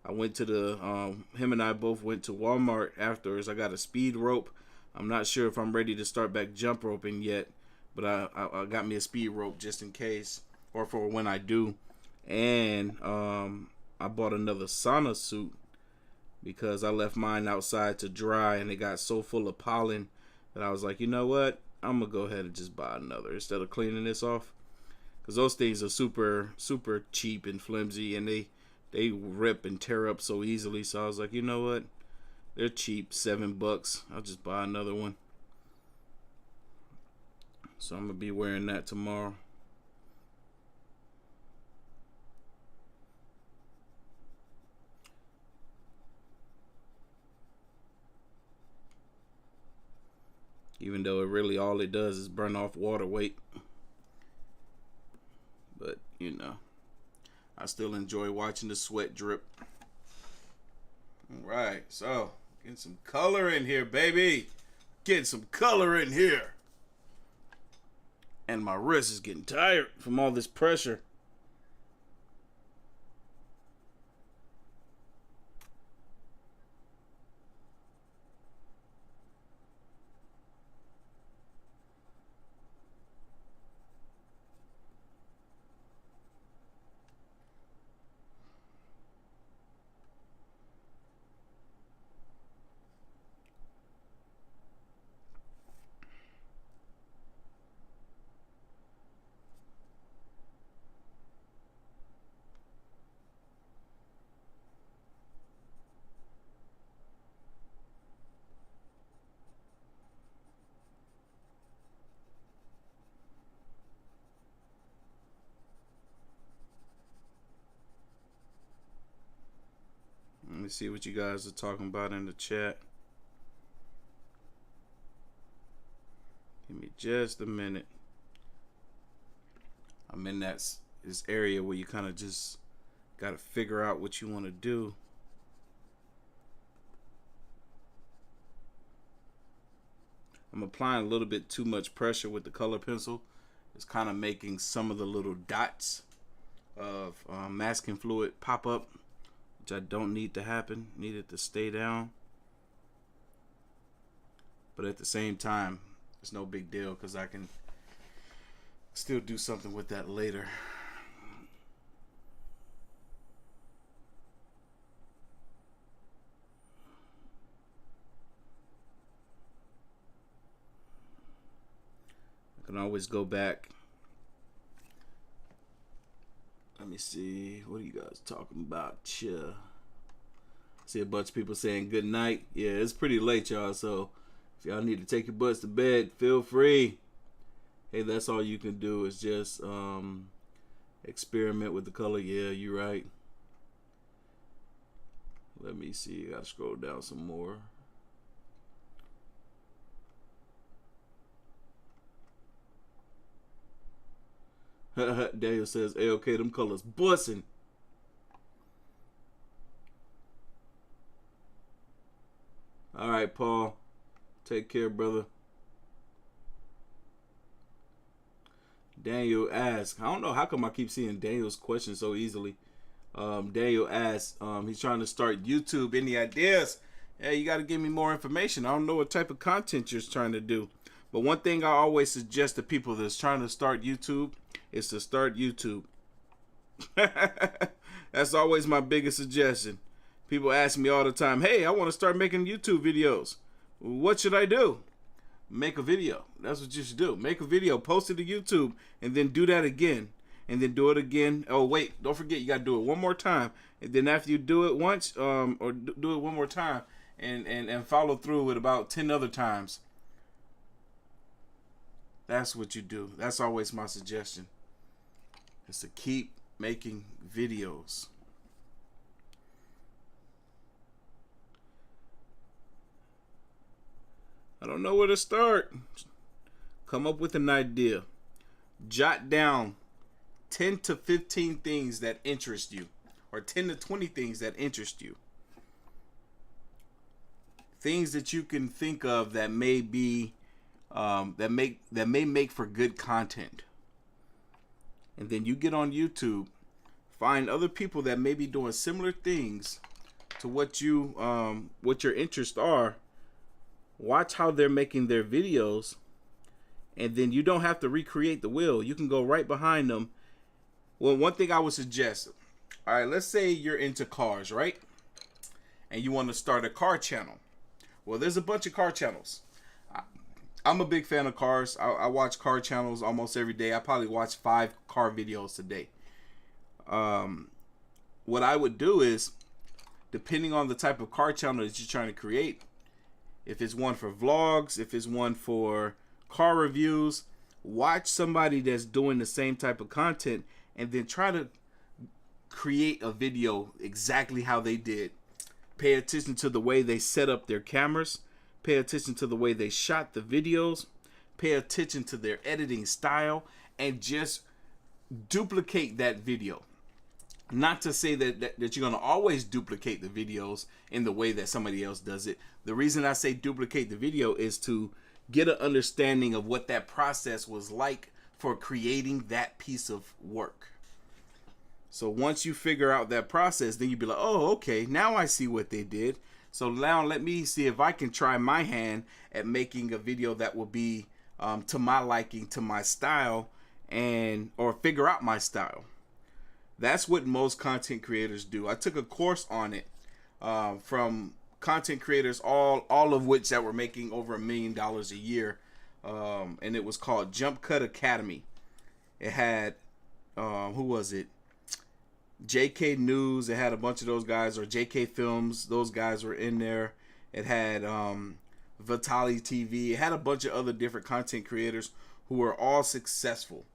I went to him and I both went to Walmart afterwards. I got a speed rope. I'm not sure if I'm ready to start back jump roping yet, but I got me a speed rope just in case, or for when I do. And I bought another sauna suit because I left mine outside to dry, and it got so full of pollen that I was like, you know what? I'm going to go ahead and just buy another instead of cleaning this off. Because those things are super, super cheap and flimsy, and they rip and tear up so easily. So I was like, you know what? They're cheap, $7. I'll just buy another one. So I'm going to be wearing that tomorrow. Even though it really all it does is burn off water weight. But, you know, I still enjoy watching the sweat drip. All right, so getting some color in here, baby. Getting some color in here. And my wrist is getting tired from all this pressure. Let me see what you guys are talking about in the chat. Give me just a minute. I'm in this area where you kind of just got to figure out what you want to do. I'm applying a little bit too much pressure with the color pencil. It's kind of making some of the little dots of masking fluid pop up, which I don't need to happen. Need it to stay down. But at the same time, it's no big deal because I can still do something with that later. I can always go back. Let me see. What are you guys talking about? I see a bunch of people saying good night. Yeah, it's pretty late, y'all. So If y'all need to take your butts to bed, feel free. Hey, that's all you can do is just experiment with the color. Yeah, you're right. Let me see. I gotta scroll down some more. Daniel says, "Hey, okay, them colors bussin'." All right, Paul. Take care, brother. Daniel asks, I don't know how come I keep seeing Daniel's question so easily. Daniel asks, he's trying to start YouTube. Any ideas? Hey, you got to give me more information. I don't know what type of content you're trying to do. But one thing I always suggest to people that's trying to start YouTube is to start YouTube. That's always my biggest suggestion. People ask me all the time, hey, I want to start making YouTube videos. What should I do? Make a video. That's what you should do. Make a video, post it to YouTube, and then do that again. And then do it again. Oh, wait, don't forget, you got to do it one more time. And then after you do it once, or do it one more time, and follow through with about 10 other times. That's what you do. That's always my suggestion. Is to keep making videos. I don't know where to start. Come up with an idea. Jot down 10 to 15 things that interest you, or 10 to 20 things that interest you. Things that you can think of that may be that may make for good content. And then you get on YouTube, find other people that may be doing similar things to what your interests are. Watch how they're making their videos, and then you don't have to recreate the wheel. You can go right behind them. Well, one thing I would suggest, all right, let's say you're into cars, right? And you want to start a car channel. Well, there's a bunch of car channels. I'm a big fan of cars. I watch car channels almost every day. I probably watch 5 car videos a day. What I would do is, depending on the type of car channel that you're trying to create, if it's one for vlogs, if it's one for car reviews, watch somebody that's doing the same type of content and then try to create a video exactly how they did. Pay attention to the way they set up their cameras. Pay attention to the way they shot the videos. Pay attention to their editing style, and just duplicate that video. Not to say that you're going to always duplicate the videos in the way that somebody else does it. The reason I say duplicate the video is to get an understanding of what that process was like for creating that piece of work. So once you figure out that process, then you'll be like, oh, okay, now I see what they did. So now let me see if I can try my hand at making a video that will be to my liking, to my style, or figure out my style. That's what most content creators do. I took a course on it from content creators, all of which that were making over $1 million a year, and it was called Jump Cut Academy. It had who was it? JK News. It had a bunch of those guys, or JK Films. Those guys were in there. It had Vitali TV. It had a bunch of other different content creators who were all successful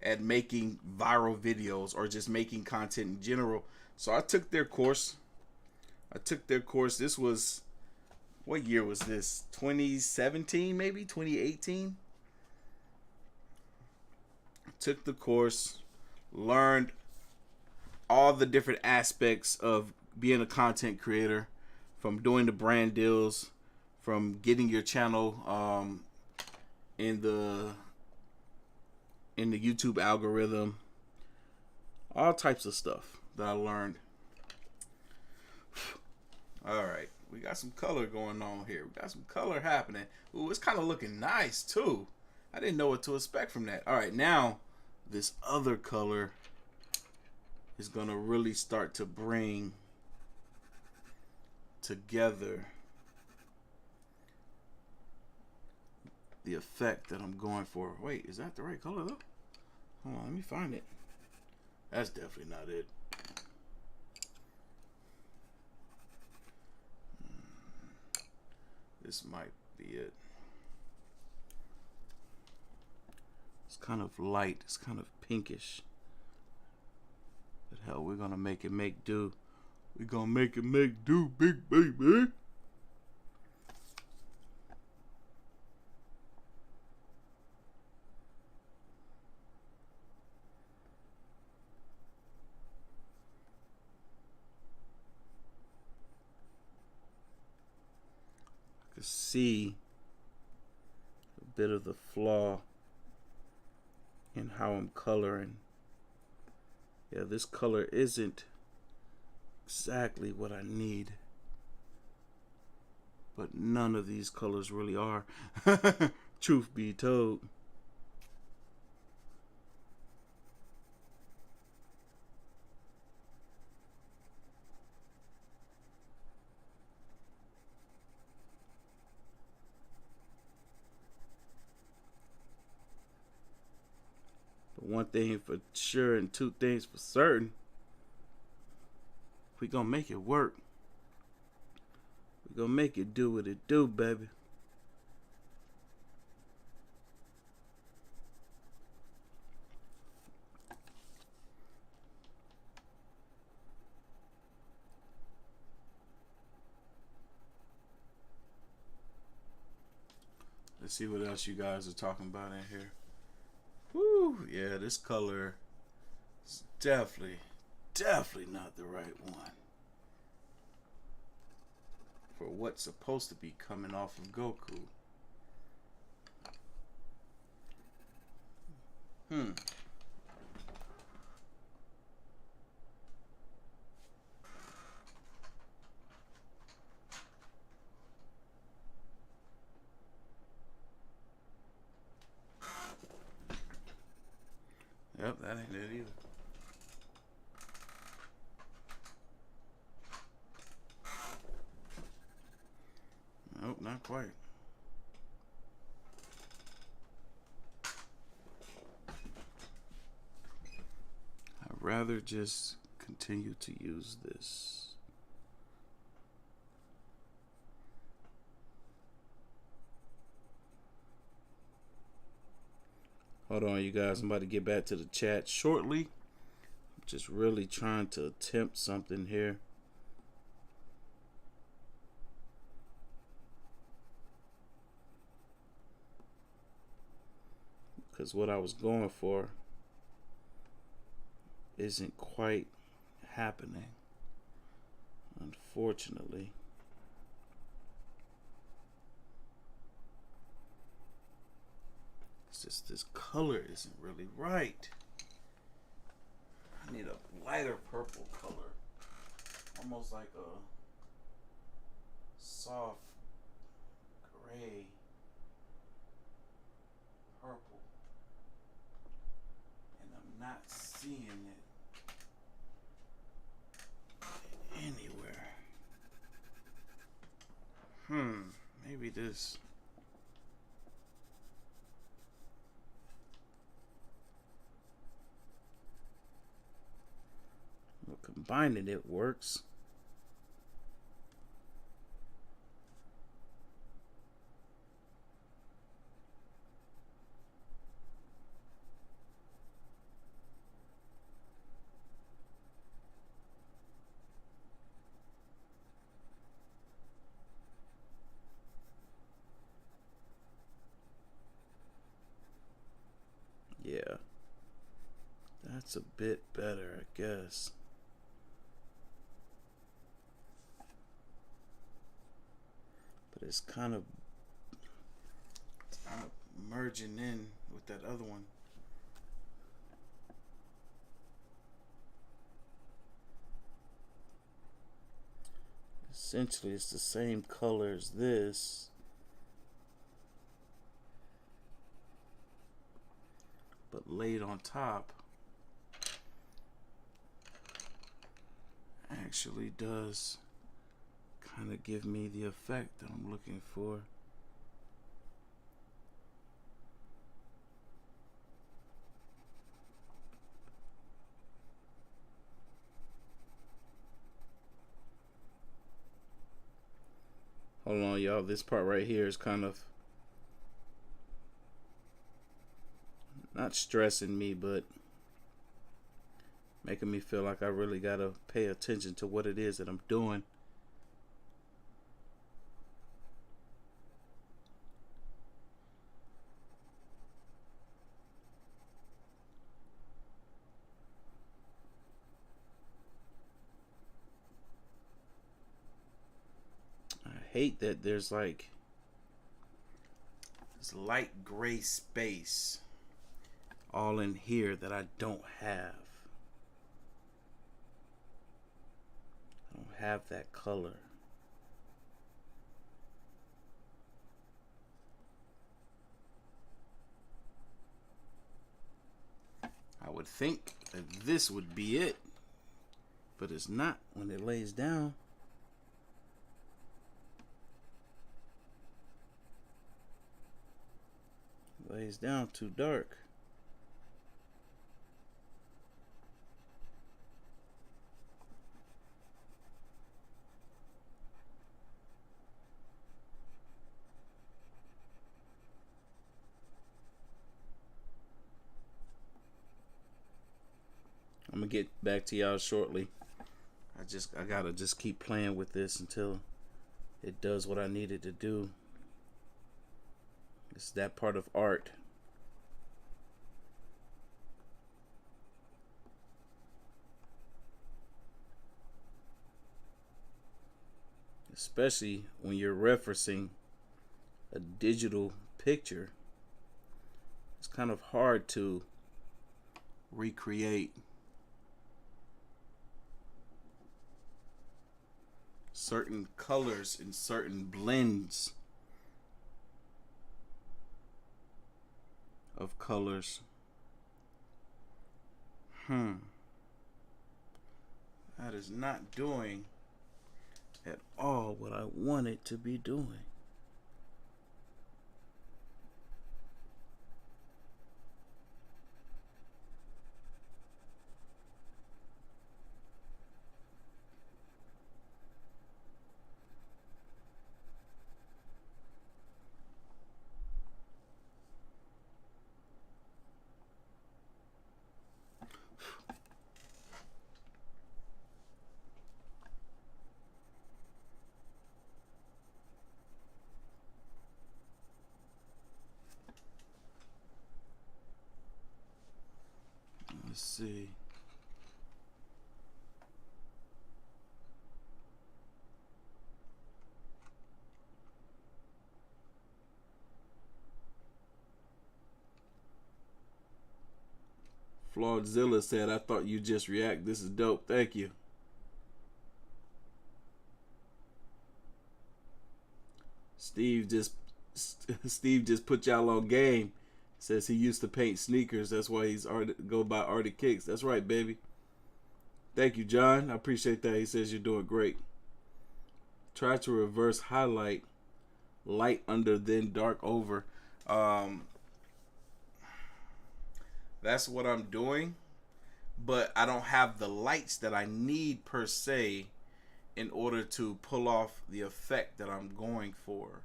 at making viral videos or just making content in general. So I took their course. This was, what year was this? 2017, maybe 2018. Took the course, learned all the different aspects of being a content creator, from doing the brand deals, from getting your channel in the YouTube algorithm, all types of stuff that I learned. All right, we got some color going on here. We got some color happening. Ooh, it's kind of looking nice too. I didn't know what to expect from that. All right, now this other color is gonna really start to bring together the effect that I'm going for. Wait, is that the right color though? Hold on, let me find it. That's definitely not it. This might be it. It's kind of light. It's kind of pinkish. But hell, we're gonna make it make do. We're gonna make it make do, big baby. I can see a bit of the flaw in how I'm coloring. Yeah, this color isn't exactly what I need. But none of these colors really are. Truth be told. But one thing for sure and two things for certain. We gonna make it work. We gonna make it do what it do, baby. Let's see what else you guys are talking about in here. Woo, yeah, this color is definitely not the right one for what's supposed to be coming off of Goku. Yep, that ain't it either. Nope, not quite. I'd rather just continue to use this. Hold on, you guys. I'm about to get back to the chat shortly. I'm just really trying to attempt something here. Because what I was going for isn't quite happening, unfortunately. It's just this color isn't really right. I need a lighter purple color. Almost like a soft gray purple. And I'm not seeing it anywhere. Maybe this. Well, combining it works. Yeah, that's a bit better, I guess. But it's kind of merging in with that other one. Essentially, it's the same color as this. But laid on top actually does kind of give me the effect that I'm looking for. Hold on, y'all. This part right here is kind of not stressing me, but making me feel like I really gotta pay attention to what it is that I'm doing. I hate that there's like this light gray space all in here that I don't have. I don't have that color. I would think that this would be it, but it's not when it lays down. It lays down too dark. I'm gonna get back to y'all shortly. I gotta just keep playing with this until it does what I need it to do. It's that part of art. Especially when you're referencing a digital picture. It's kind of hard to recreate certain colors and certain blends of colors. That is not doing at all what I want it to be doing. Let's see. Flawedzilla said, I thought you just react. This is dope. Thank you. Steve just put y'all on game. Says he used to paint sneakers. That's why he's go by Artofkickz. That's right, baby. Thank you, John. I appreciate that. He says you're doing great. Try to reverse highlight. Light under, then dark over. That's what I'm doing. But I don't have the lights that I need per se in order to pull off the effect that I'm going for.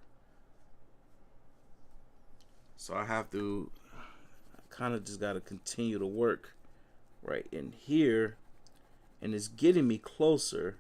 So I have to kind of just got to continue to work right in here. And it's getting me closer.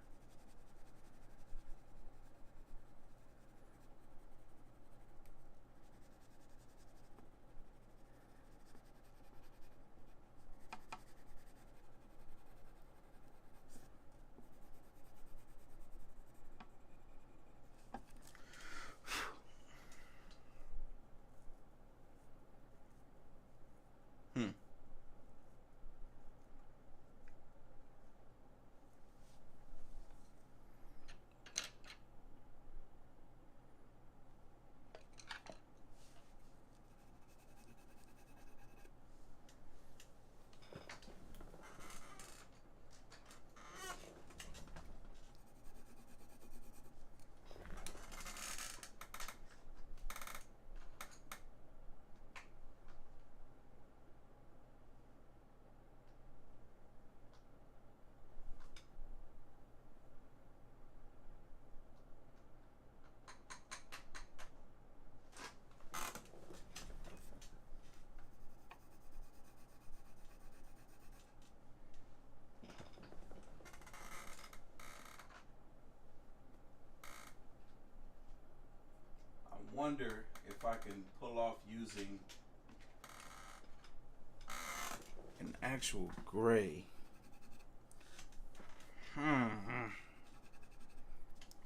wonder if I can pull off using an actual gray.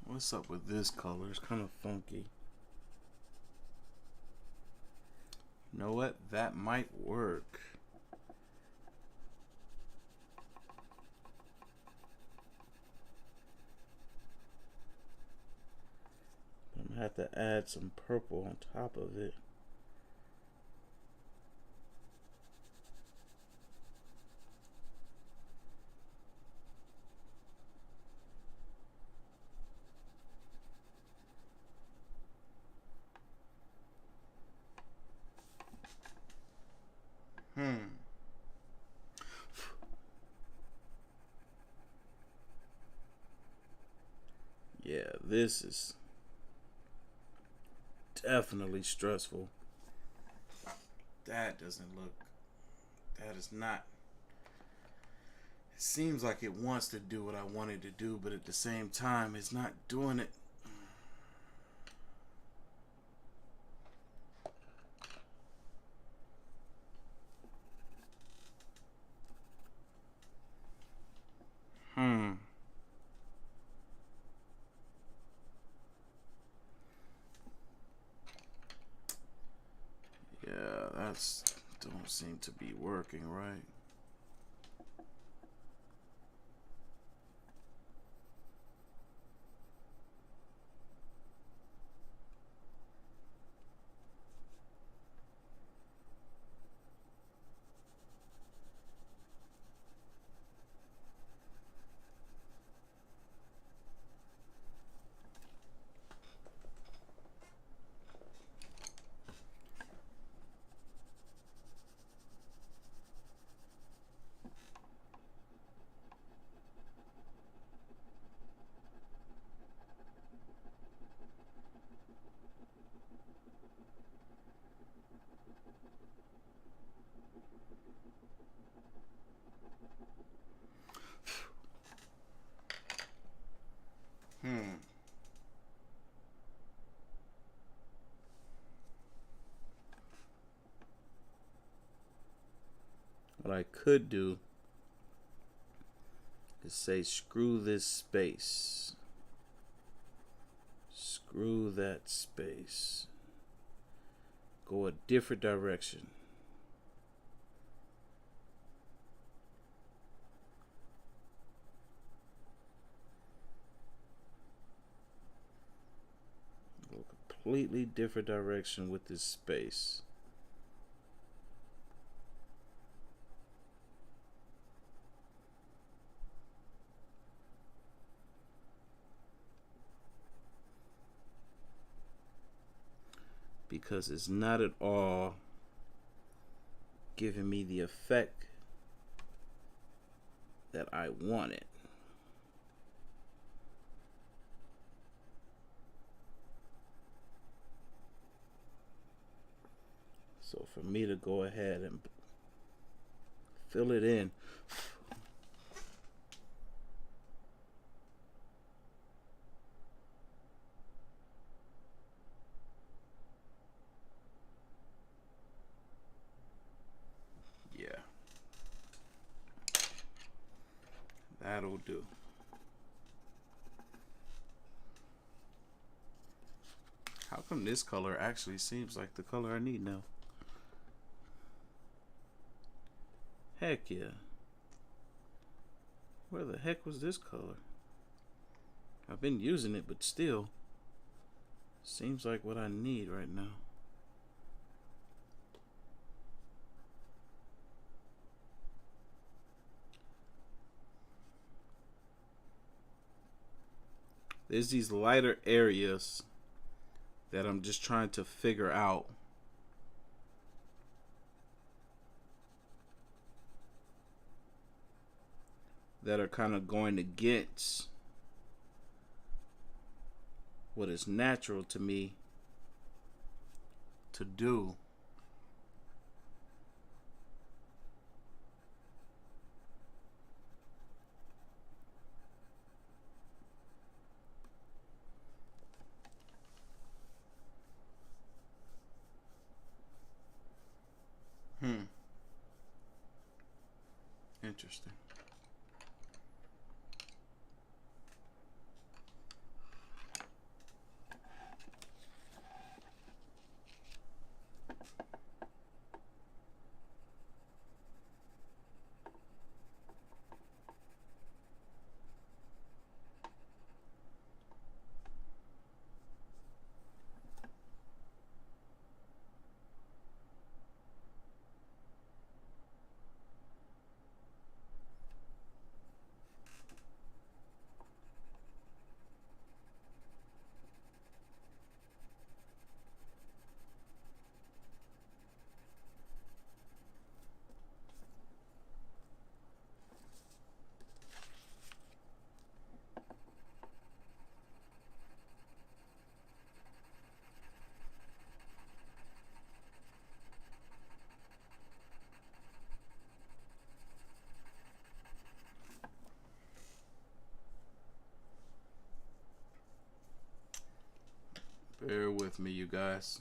What's up with this color? It's kind of funky. You know what? That might work. I'm gonna have to add some purple on top of it. Yeah, this is definitely stressful. That doesn't look, that is not, it seems like it wants to do what I wanted to do, but at the same time, it's not doing it. Yeah, that's don't seem to be working right. What I could do is say, screw this space. Screw that space. Go a different direction. Go a completely different direction with this space. Because it's not at all giving me the effect that I wanted. So for me to go ahead and fill it in, that'll do. How come this color actually seems like the color I need now? Heck yeah. Where the heck was this color? I've been using it, but still seems like what I need right now. There's these lighter areas that I'm just trying to figure out. That are kind of going against what is natural to me to do. Interesting. Bear with me, you guys.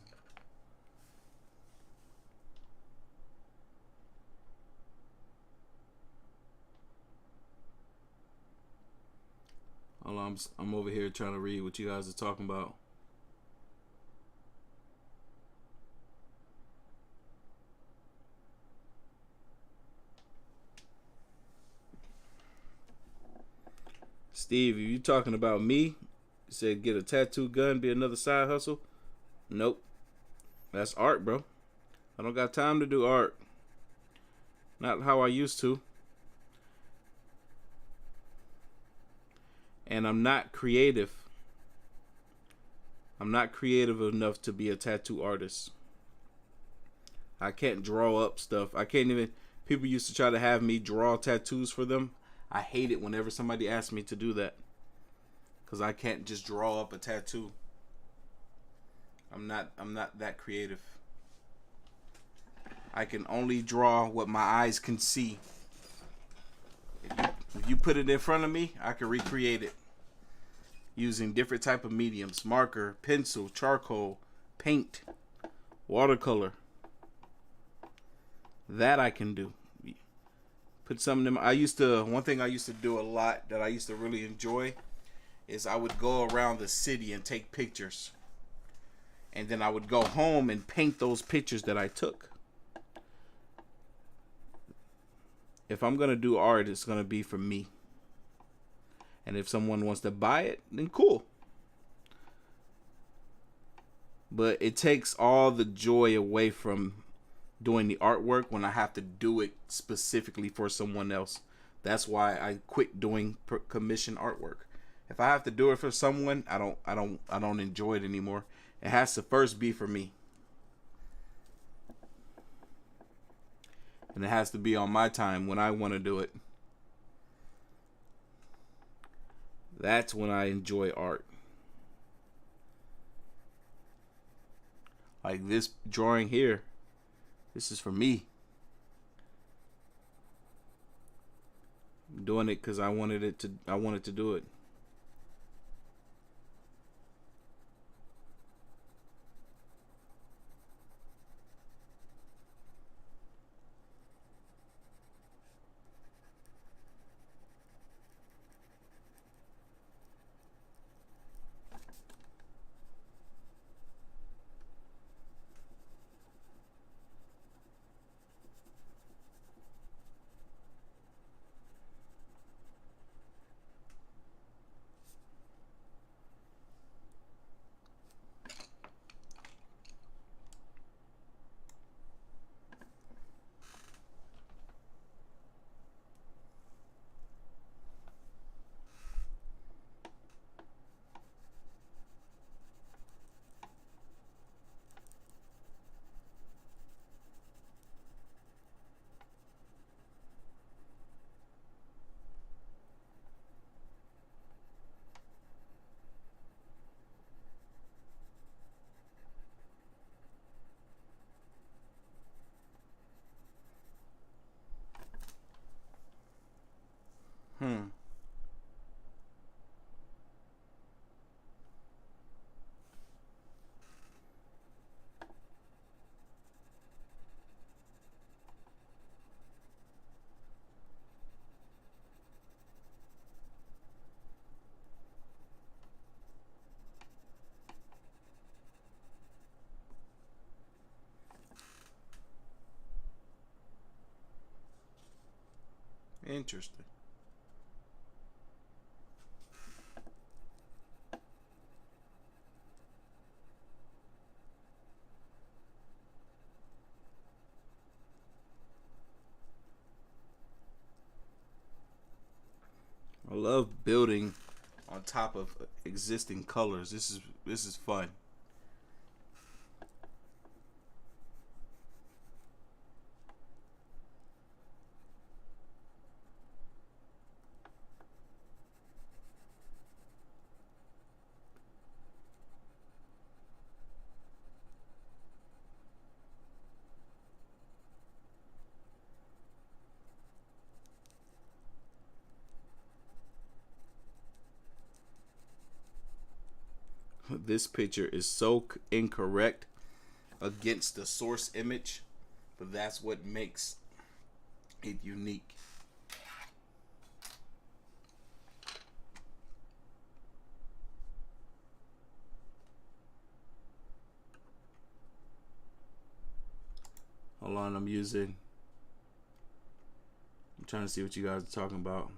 Hold on, I'm over here trying to read what you guys are talking about. Steve, are you talking about me? You said get a tattoo gun, be another side hustle? Nope. That's art, bro. I don't got time to do art. Not how I used to. And I'm not creative. I'm not creative enough to be a tattoo artist. I can't draw up stuff. I can't even... People used to try to have me draw tattoos for them. I hate it whenever somebody asks me to do that. Because I can't just draw up a tattoo. I'm not that creative. I can only draw what my eyes can see. If you put it in front of me, I can recreate it. Using different type of mediums. Marker, pencil, charcoal, paint, watercolor. That I can do. Put something in my... One thing I used to do a lot that I used to really enjoy is I would go around the city and take pictures. And then I would go home and paint those pictures that I took. If I'm going to do art, it's going to be for me. And if someone wants to buy it, then cool. But it takes all the joy away from doing the artwork when I have to do it specifically for someone else. That's why I quit doing commission artwork. If I have to do it for someone, I don't enjoy it anymore. It has to first be for me. And it has to be on my time when I want to do it. That's when I enjoy art. Like this drawing here. This is for me. I'm doing it because I wanted to do it. Interesting. I love building on top of existing colors. This is fun. This picture is so incorrect against the source image, but that's what makes it unique. Hold on, I'm trying to see what you guys are talking about.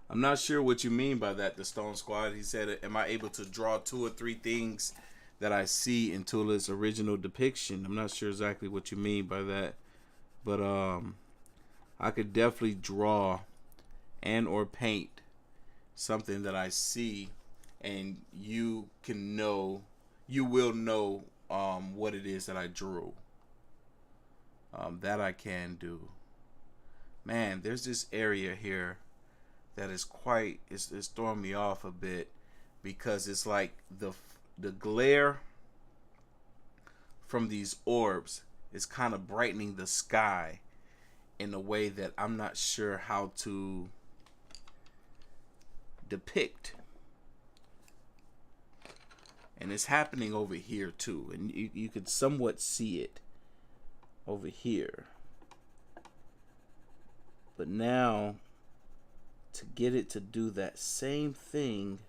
I'm not sure what you mean by that, the Stone Squad. He said, am I able to draw 2 or 3 things that I see into its original depiction? I'm not sure exactly what you mean by that. But I could definitely draw and or paint something that I see, and you will know what it is that I drew. That I can do. Man, there's this area here that is it's throwing me off a bit, because it's like the glare from these orbs is kind of brightening the sky in a way that I'm not sure how to depict. And it's happening over here too, and you could somewhat see it over here. But now, to get it to do that same thing,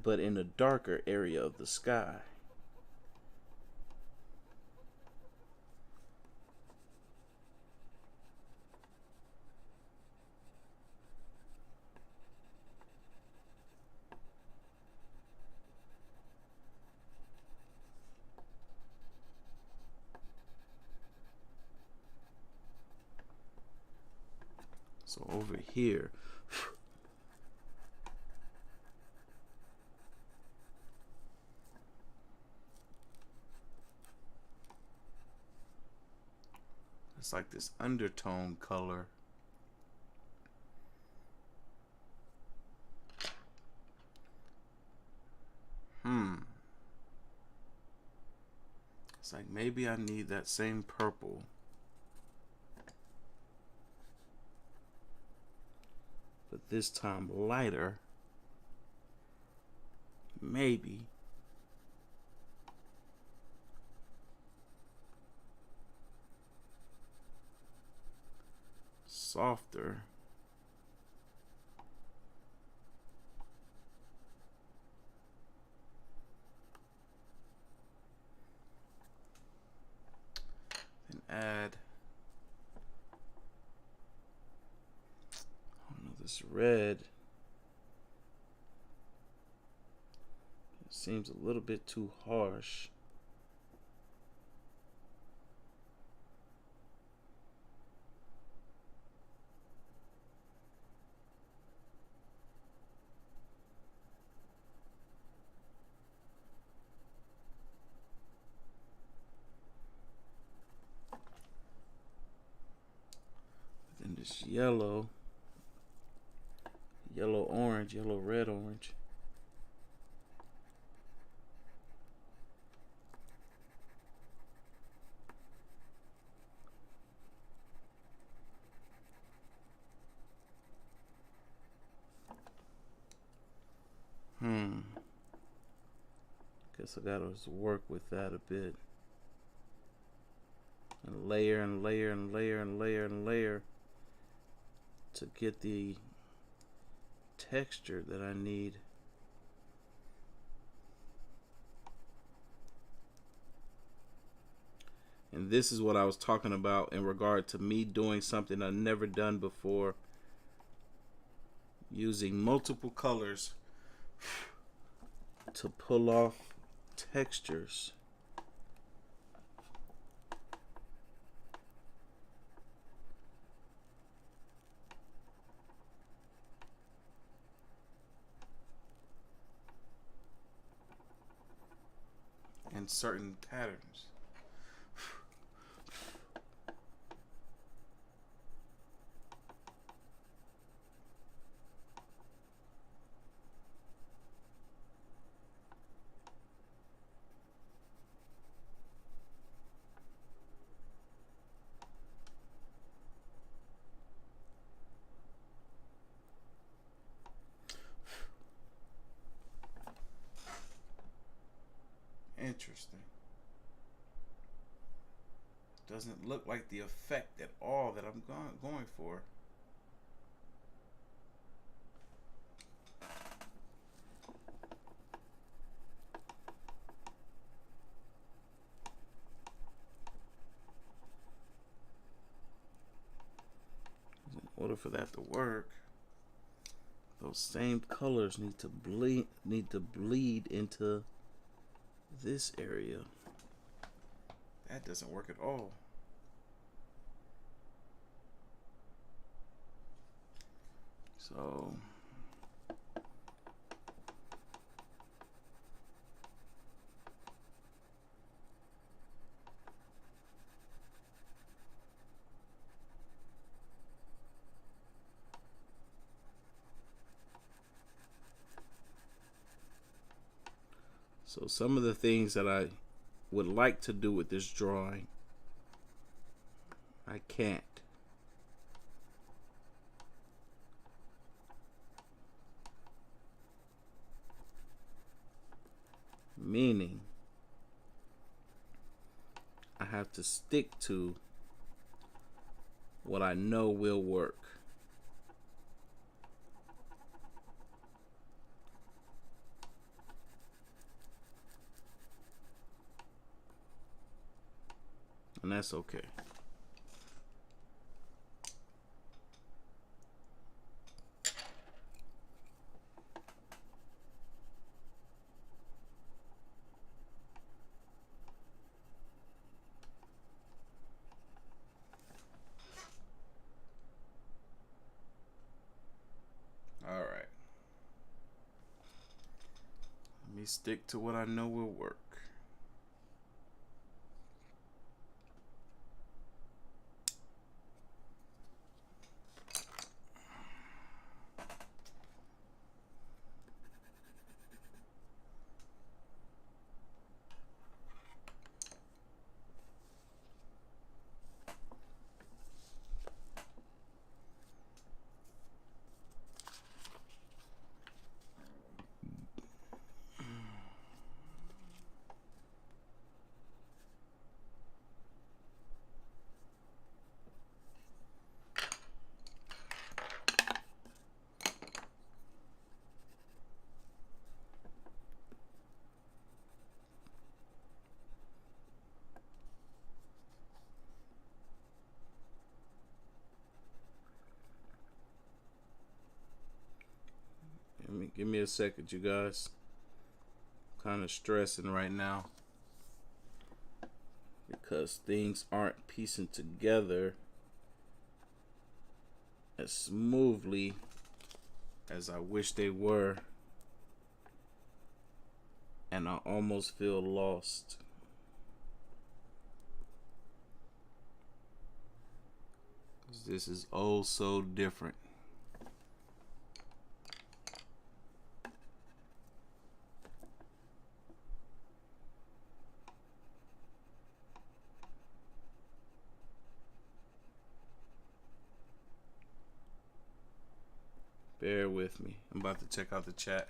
but in a darker area of the sky. So over here, it's like this undertone color. It's like maybe I need that same purple. But this time lighter. Maybe. Softer. Then add, I don't know, this red. It seems a little bit too harsh. Then this yellow, orange, yellow, red, orange. Guess I gotta work with that a bit. And layer and layer and layer and layer and layer to get the texture that I need. And this is what I was talking about in regard to me doing something I've never done before. Using multiple colors to pull off textures. And certain patterns. Interesting. Doesn't look like the effect at all that I'm going for. In order for that to work, those same colors need to bleed into this area. That doesn't work at all. So some of the things that I would like to do with this drawing, I can't. Meaning, I have to stick to what I know will work. And that's okay. All right. Let me stick to what I know will work. Give me a second, you guys. Kind of stressing right now because things aren't piecing together as smoothly as I wish they were, and I almost feel lost. This is oh so different. Bear with me. I'm about to check out the chat.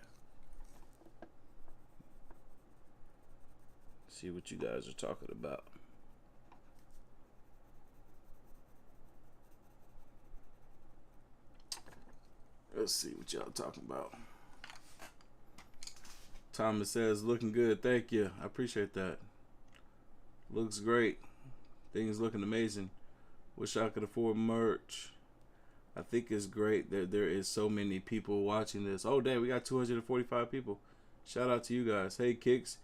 See what you guys are talking about. Let's see what y'all talking about. Thomas says, looking good. Thank you. I appreciate that. Looks great. Things looking amazing. Wish I could afford merch. I think it's great that there is so many people watching this. Oh, dang, we got 245 people. Shout out to you guys. Hey, Kicks,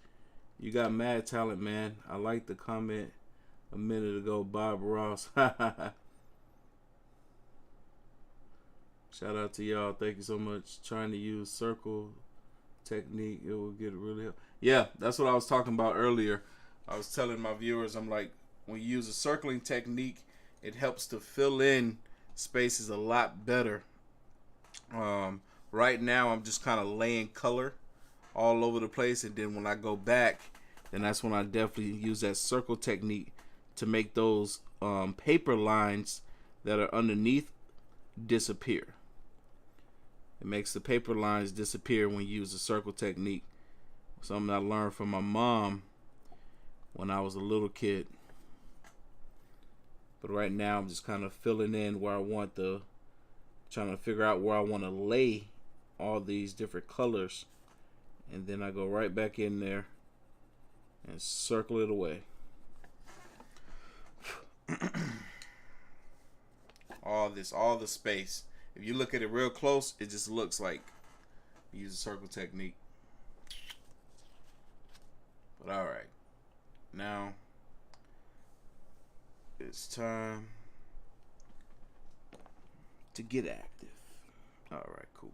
you got mad talent, man. I like the comment a minute ago, Bob Ross. Shout out to y'all. Thank you so much. Trying to use circle technique. It will get really help. Yeah, that's what I was talking about earlier. I was telling my viewers, I'm like, when you use a circling technique, it helps to fill in spaces a lot better. Right now, I'm just kind of laying color all over the place, and then when I go back, then that's when I definitely use that circle technique to make those paper lines that are underneath disappear. It makes the paper lines disappear when you use the circle technique. Something I learned from my mom when I was a little kid. But right now I'm just kind of filling in where I want trying to figure out where I want to lay all these different colors. And then I go right back in there and circle it away. All the space. If you look at it real close, it just looks like you use a circle technique. But all right, now it's time to get active. All right, cool.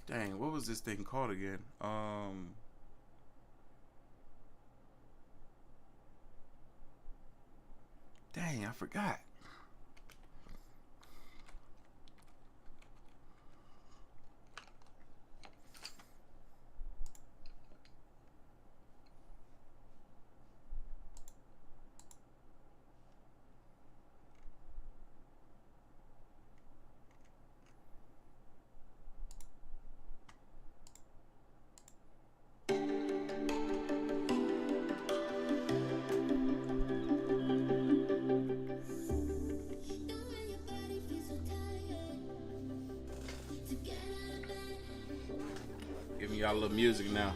Dang, what was this thing called again? Dang, I forgot. Giving y'all a little music now.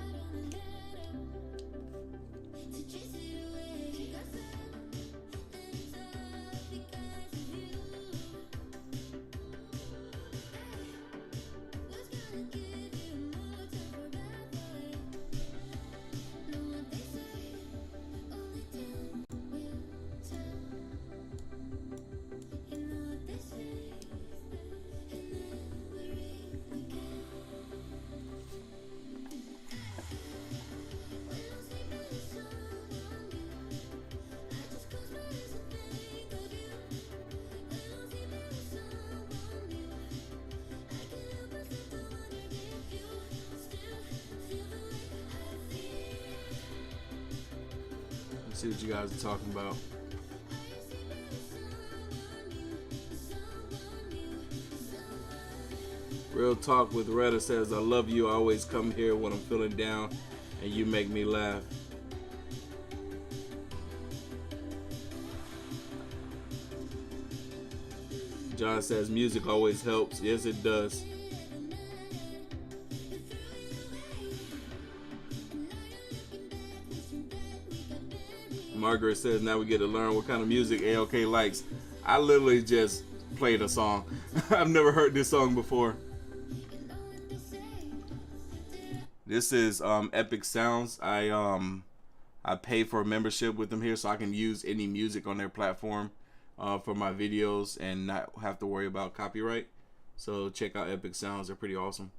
See what you guys are talking about. Real Talk with Retta says, I love you. I always come here when I'm feeling down and you make me laugh. John says, music always helps. Yes, it does. Margaret says, now we get to learn what kind of music ALK likes. I literally just played a song. I've never heard this song before. This is Epic Sounds. I pay for a membership with them here so I can use any music on their platform for my videos and not have to worry about copyright. So check out Epic Sounds. They're pretty awesome.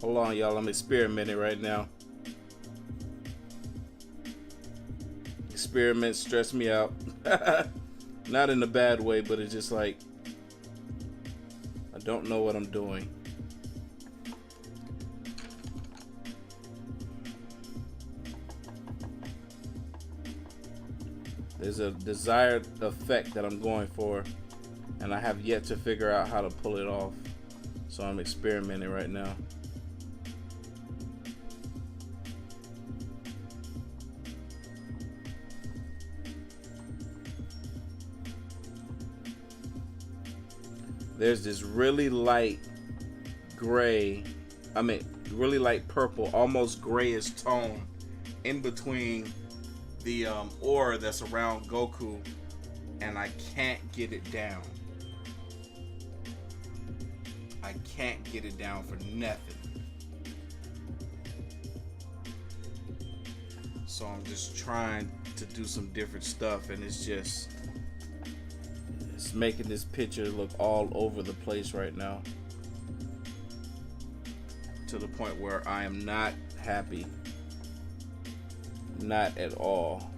Hold on, y'all. I'm experimenting right now. Experiments stress me out. Not in a bad way, but it's just like I don't know what I'm doing. There's a desired effect that I'm going for, and I have yet to figure out how to pull it off. So I'm experimenting right now. There's this really light gray, really light purple, almost grayish tone in between the aura that's around Goku and I can't get it down. I can't get it down for nothing. So I'm just trying to do some different stuff, and it's making this picture look all over the place right now, to the point where I am not happy. Not at all.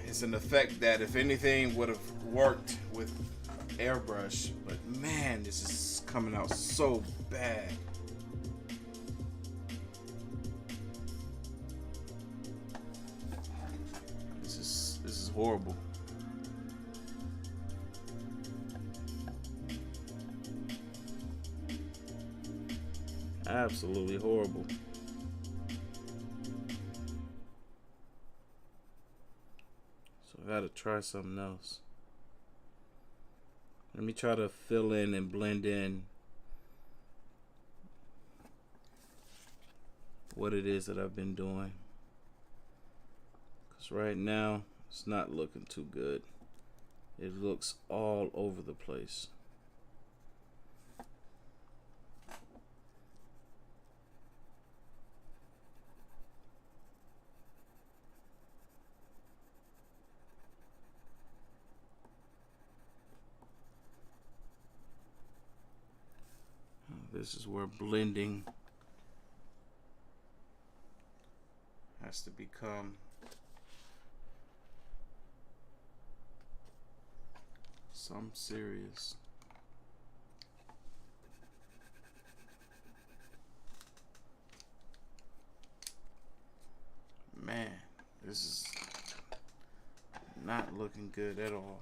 It's an effect that, if anything, would have worked with airbrush, but man, this is coming out so bad. This is horrible. Absolutely horrible. So I gotta try something else. Let me try to fill in and blend in what it is that I've been doing. Because right now, it's not looking too good. It looks all over the place. This is where blending has to become some serious. Man, this is not looking good at all.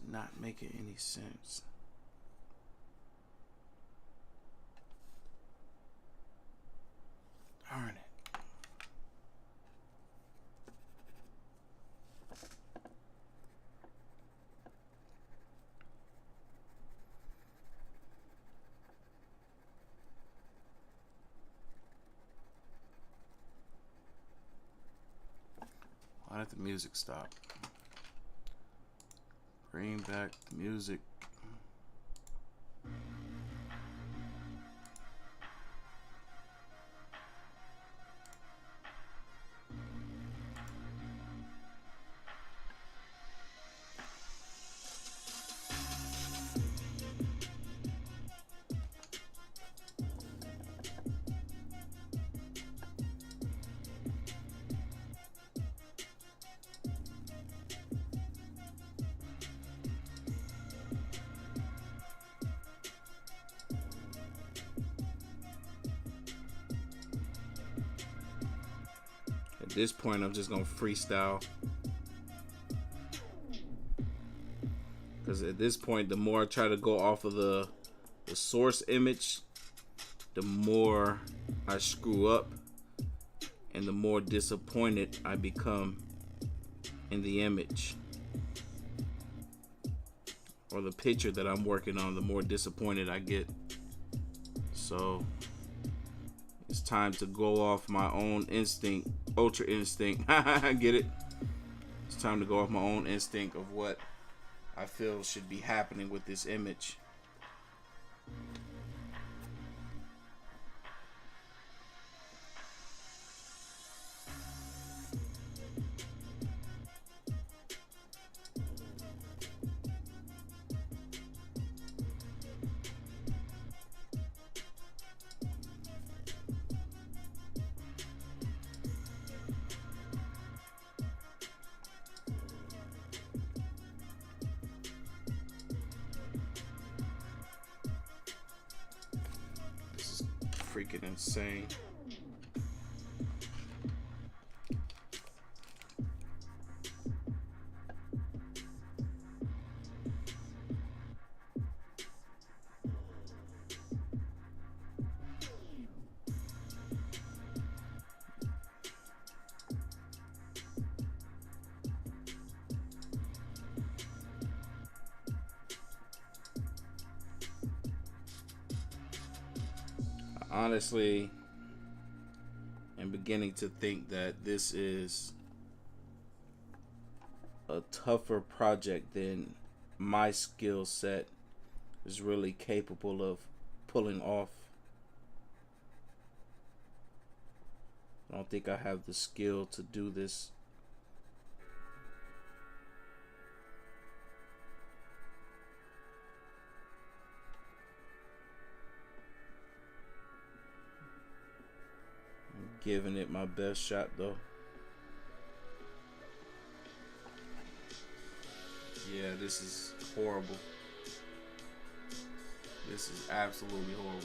Not making any sense. Darn it. Why did the music stop? Bring back the music. At this point, I'm just gonna freestyle, because at this point, the more I try to go off of the source image, the more I screw up, and the more disappointed I become in the image, or the picture that I'm working on. The more disappointed I get. So it's time to go off my own instinct. Ultra instinct. Get it? It's time to go off my own instinct of what I feel should be happening with this image. Freaking insane. honestly am beginning to think that this is a tougher project than my skill set is really capable of pulling off. I don't think I have the skill to do this. I'm giving it my best shot though. Yeah, this is horrible. This is absolutely horrible.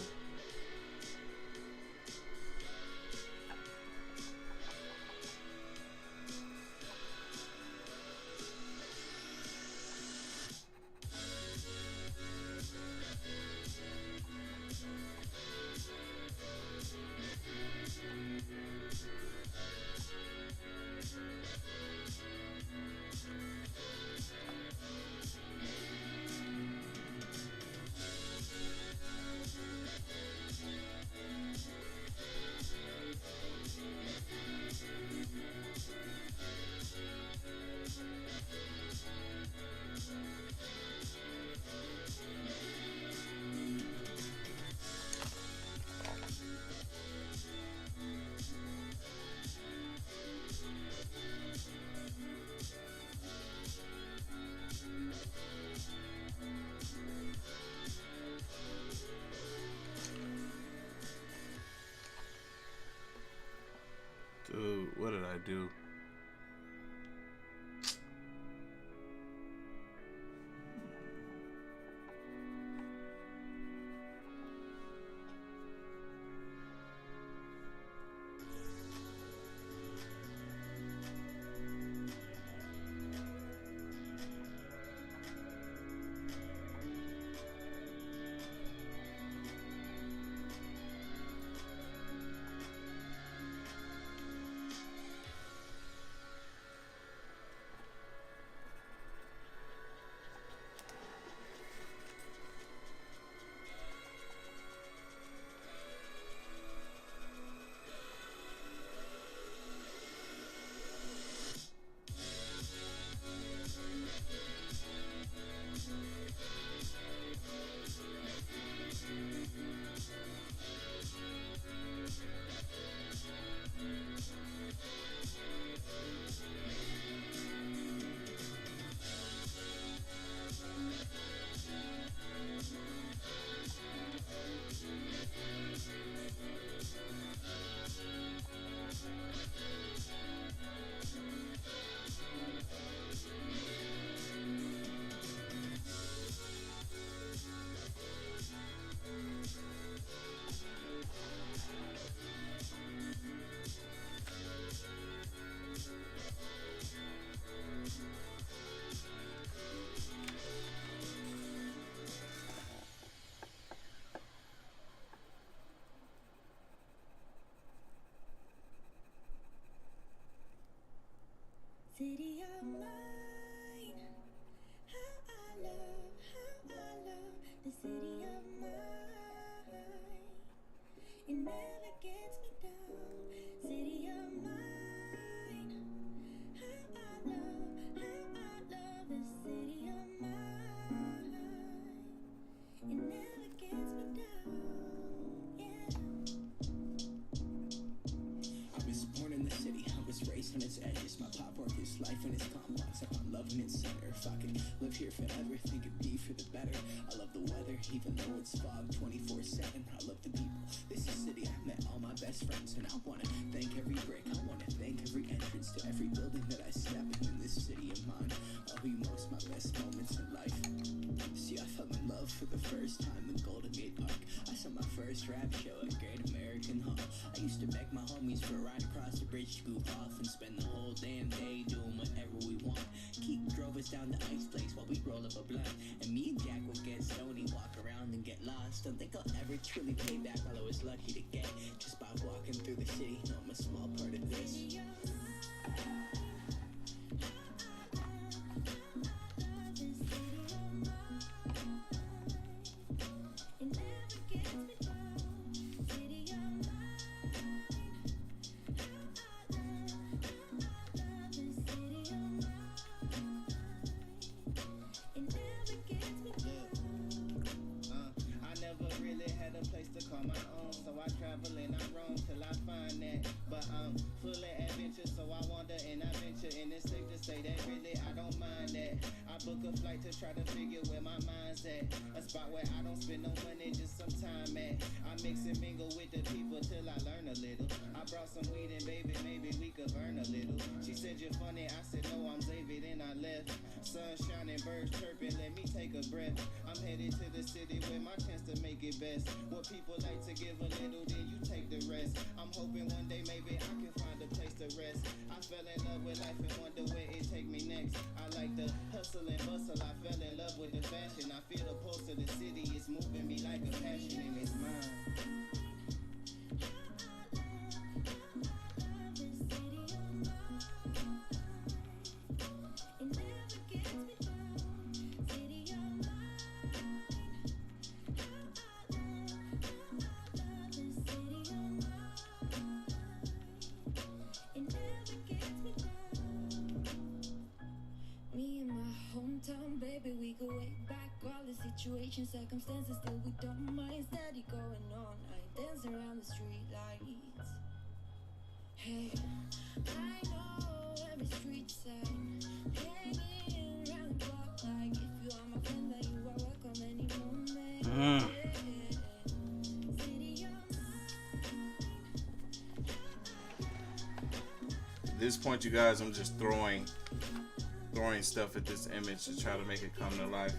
Dude, what did I do? City of mine, how I love the city of mine. It never gets me down. City of mine, how I love the city of mine. It never gets me down, yeah. I was born in the city, I was raised on its edges. My pop work is life and it's complex. I found love in its center. If I could live here forever, think it'd be for the better. I love the weather, even though it's fog 24/7. I love the people. This is city I met all my best friends, and I wanna thank every brick. I wanna thank every entrance to every building that I step in this city of mine. I'll be most my best moments in life. See, I fell in love for the first time in Golden Gate Park. I saw my first rap show at Great American Hall. I used to beg my homies for a ride across the bridge to goof off and spend the whole damn day doing whatever we want. Keith drove us down to Ice Place while we roll up a blunt, and me and Jack would get stoned, walk around and get lost. Don't think I'll ever truly pay back all I was lucky to get just by walking through the city. No, I'm a small part of this. It never gets me down. City book a flight to try to figure where my mind's at. A spot where I don't spend no money, just some time at. I mix and mingle with the people till I learn a little. I brought some weed and baby, maybe we could burn a little. She said you're funny, I said no, I'm Xavier, then I left. Sun shining, birds chirping, let me take a breath. I'm headed to the city where my chance to make it best. What people like to give a little, then you take the rest. I'm hoping one day maybe I can find a place to rest. I fell in love with life and wonder where it take me next. I like the hustle and bustle, I fell in love with the fashion. I feel the pulse of the city, it's moving me like a passion and it's mine. Baby, we go way back, all the situations, circumstances, still we don't mind, steady going on. I dance around the street lights. Hey, I know every street sign, hanging around the block like if you are my friend, then you are welcome any moment. City of At this point, you guys, I'm just throwing stuff at this image to try to make it come to life.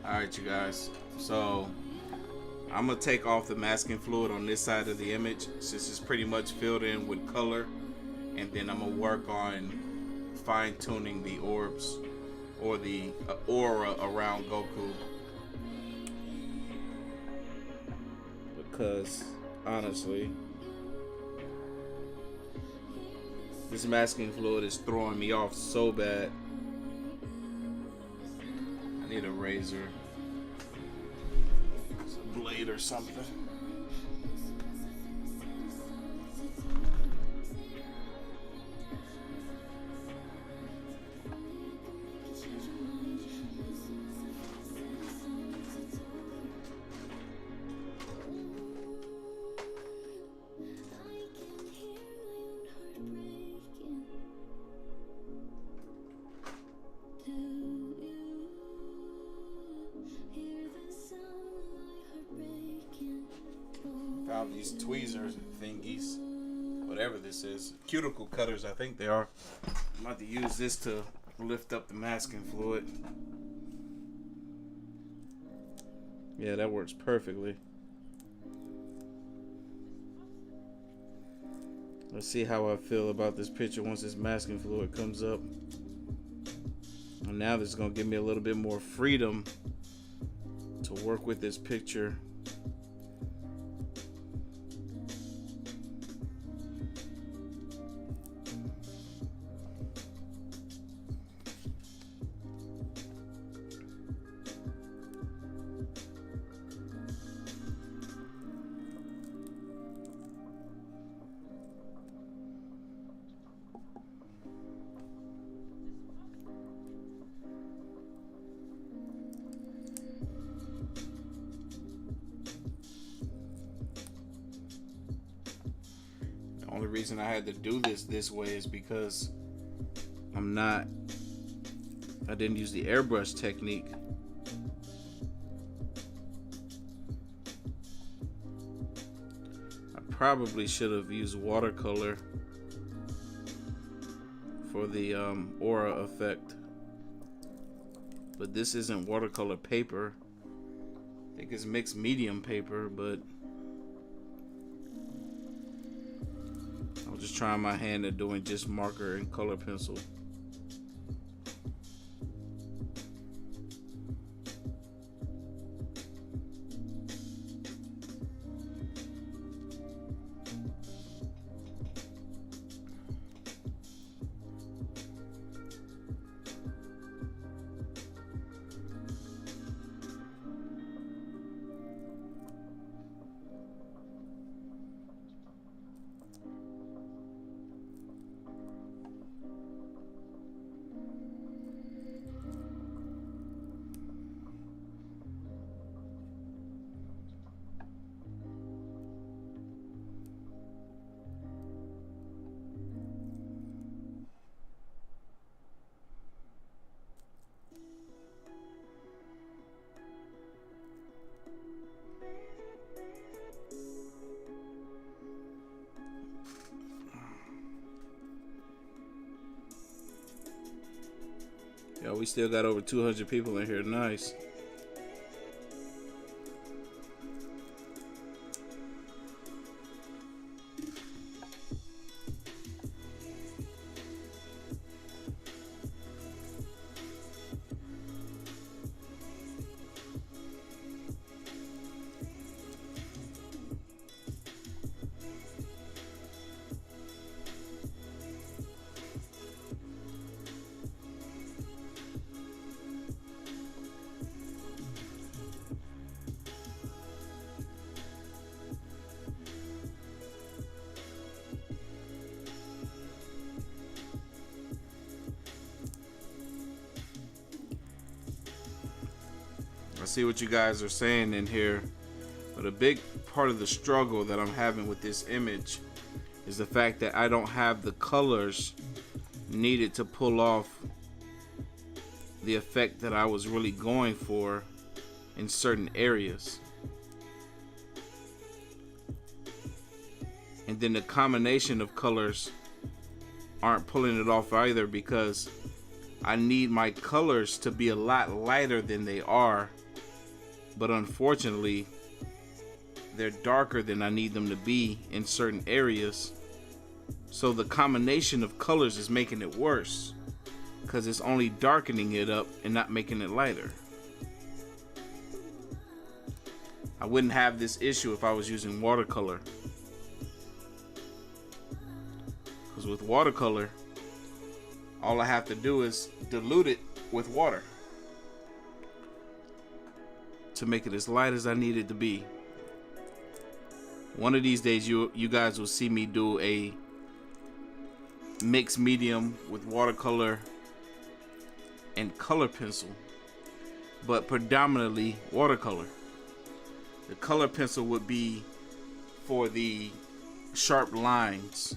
Alright, you guys, so I'm gonna take off the masking fluid on this side of the image since it's pretty much filled in with color, and then I'm gonna work on fine-tuning the orbs or the aura around Goku, because honestly this masking fluid is throwing me off so bad. I need a razor, a blade or something. Found these tweezers and thingies, whatever this is, cuticle cutters I think they are. I'm about to use this to lift up the masking fluid. Yeah, that works perfectly. Let's see how I feel about this picture once this masking fluid comes up. And now this is going to give me a little bit more freedom to work with this picture. The only reason I had to do this way is because I didn't use the airbrush technique. I probably should have used watercolor for the aura effect, but this isn't watercolor paper. I think it's mixed medium paper, but I'm just trying my hand at doing just marker and color pencil. Yo, we still got over 200 people in here. Nice. I see what you guys are saying in here, but a big part of the struggle that I'm having with this image is the fact that I don't have the colors needed to pull off the effect that I was really going for in certain areas. And then the combination of colors aren't pulling it off either, because I need my colors to be a lot lighter than they are, but unfortunately they're darker than I need them to be in certain areas. So the combination of colors is making it worse, because it's only darkening it up and not making it lighter. I wouldn't have this issue if I was using watercolor, because with watercolor all I have to do is dilute it with water to make it as light as I need it to be. One of these days you guys will see me do a mixed medium with watercolor and color pencil, but predominantly watercolor. The color pencil would be for the sharp lines,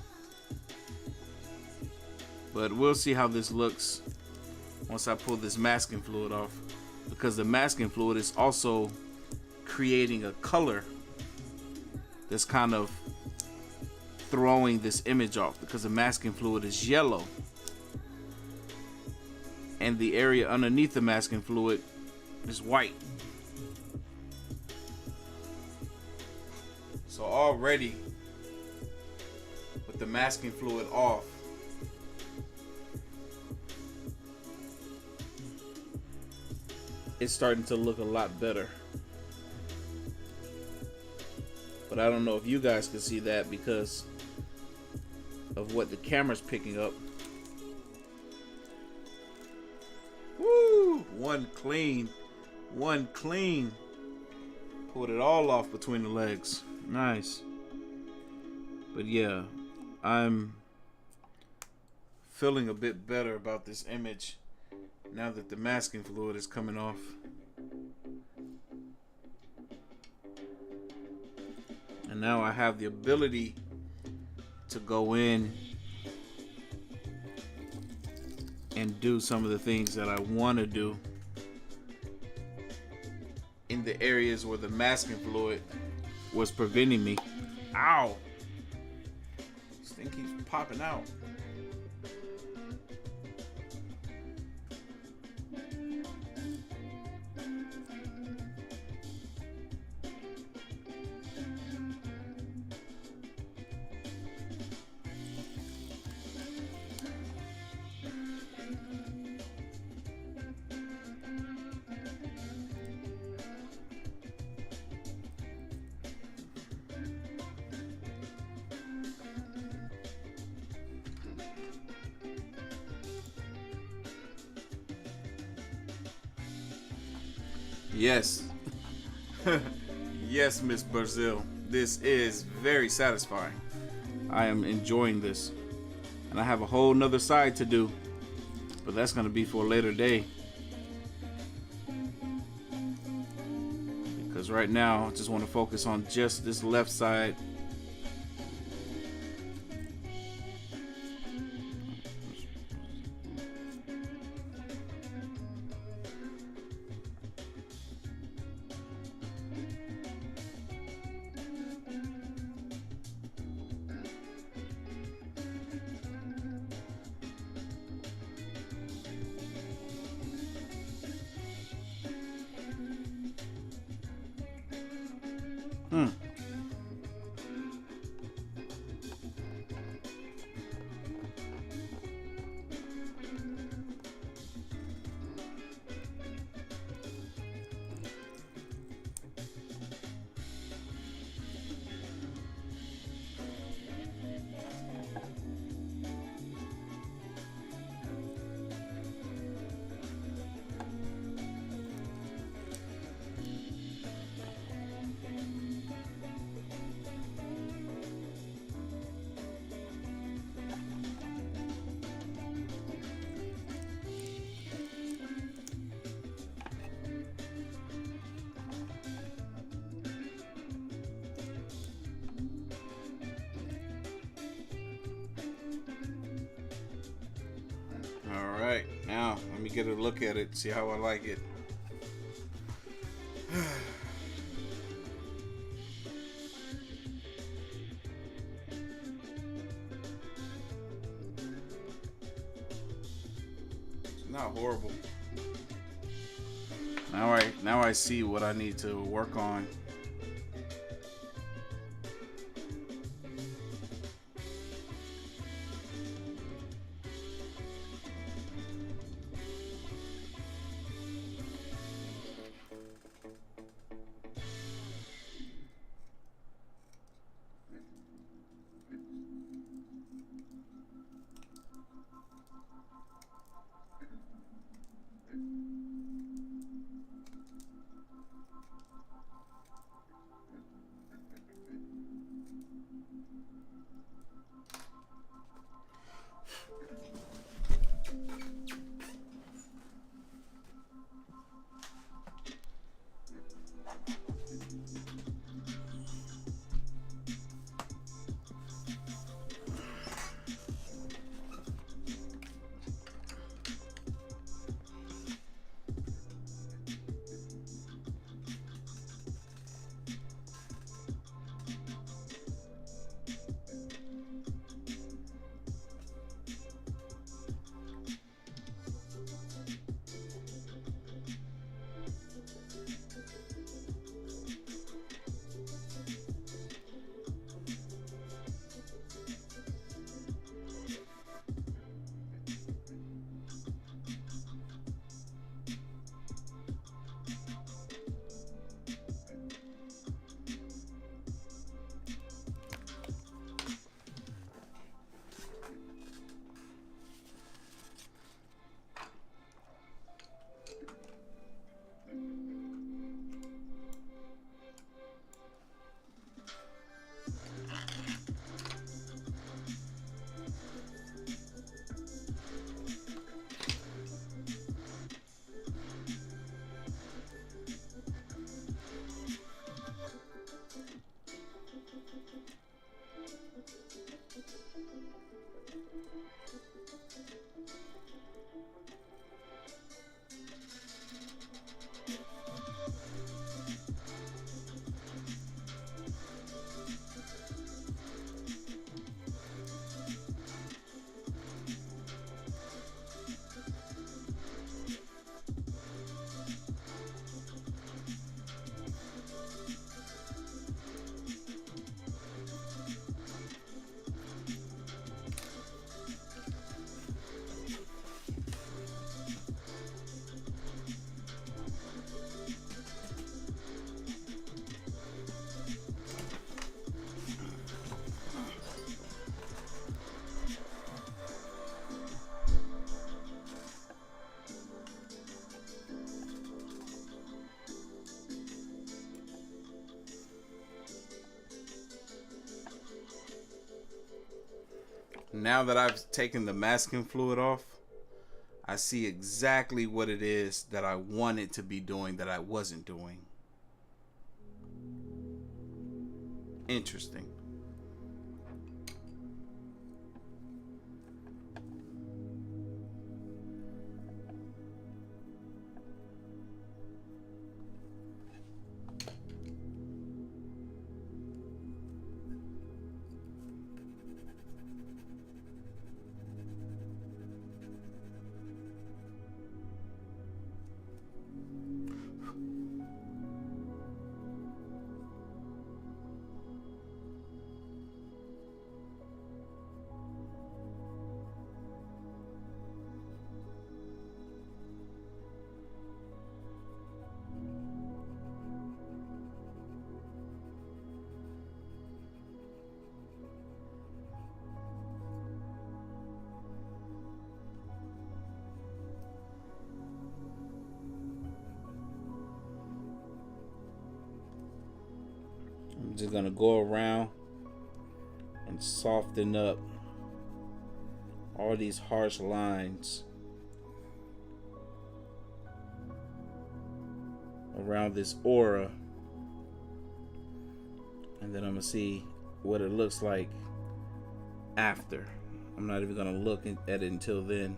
but we'll see how this looks once I pull this masking fluid off, because the masking fluid is also creating a color that's kind of throwing this image off, because the masking fluid is yellow and the area underneath the masking fluid is white. So already with the masking fluid off. It's starting to look a lot better. But I don't know if you guys can see that because of what the camera's picking up. Woo! One clean. Pulled it all off between the legs. Nice. But yeah, I'm feeling a bit better about this image now that the masking fluid is coming off. And now I have the ability to go in and do some of the things that I want to do in the areas where the masking fluid was preventing me. Ow! This thing keeps popping out. Yes. Yes, Miss Brazil. This is very satisfying. I am enjoying this. And I have a whole nother side to do. But that's going to be for a later day. Because right now, I just want to focus on just this left side. Alright, now let me get a look at it, see how I like it. It's not horrible. Now I see what I need to work on. now that I've taken the masking fluid off, I see exactly what it is that I wanted to be doing that I wasn't doing. Interesting. I'm just gonna go around and soften up all these harsh lines around this aura, and then I'm gonna see what it looks like after. I'm not even gonna look at it until then.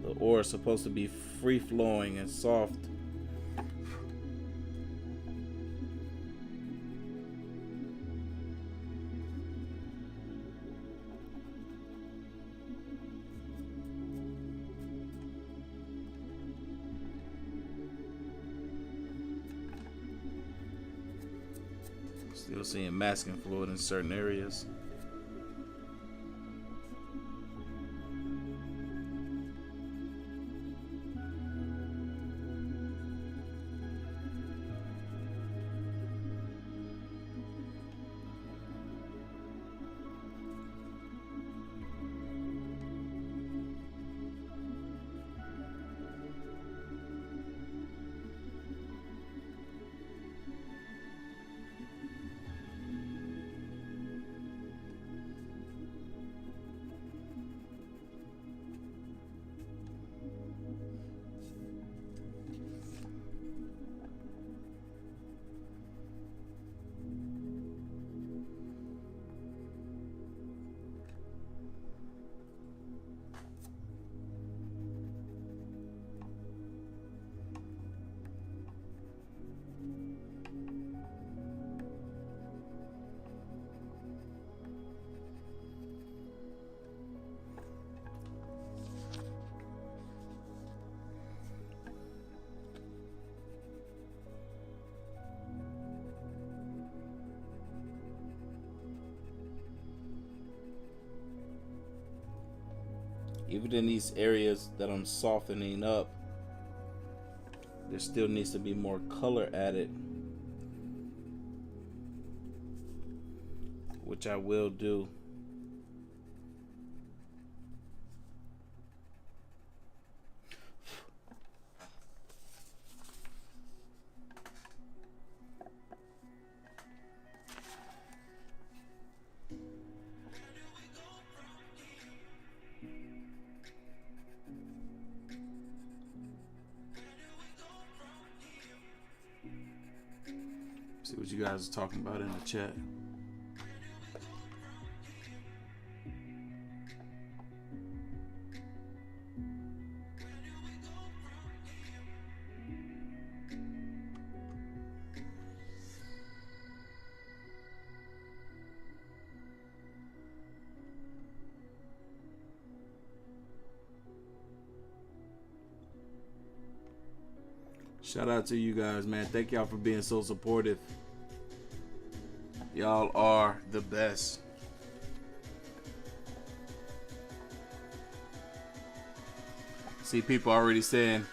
The aura is supposed to be free flowing and soft. Still seeing masking fluid in certain areas. Even in these areas that I'm softening up, there still needs to be more color added, which I will do. See what you guys are talking about in the chat. Shout out to you guys, man. Thank y'all for being so supportive. Y'all are the best. See people already saying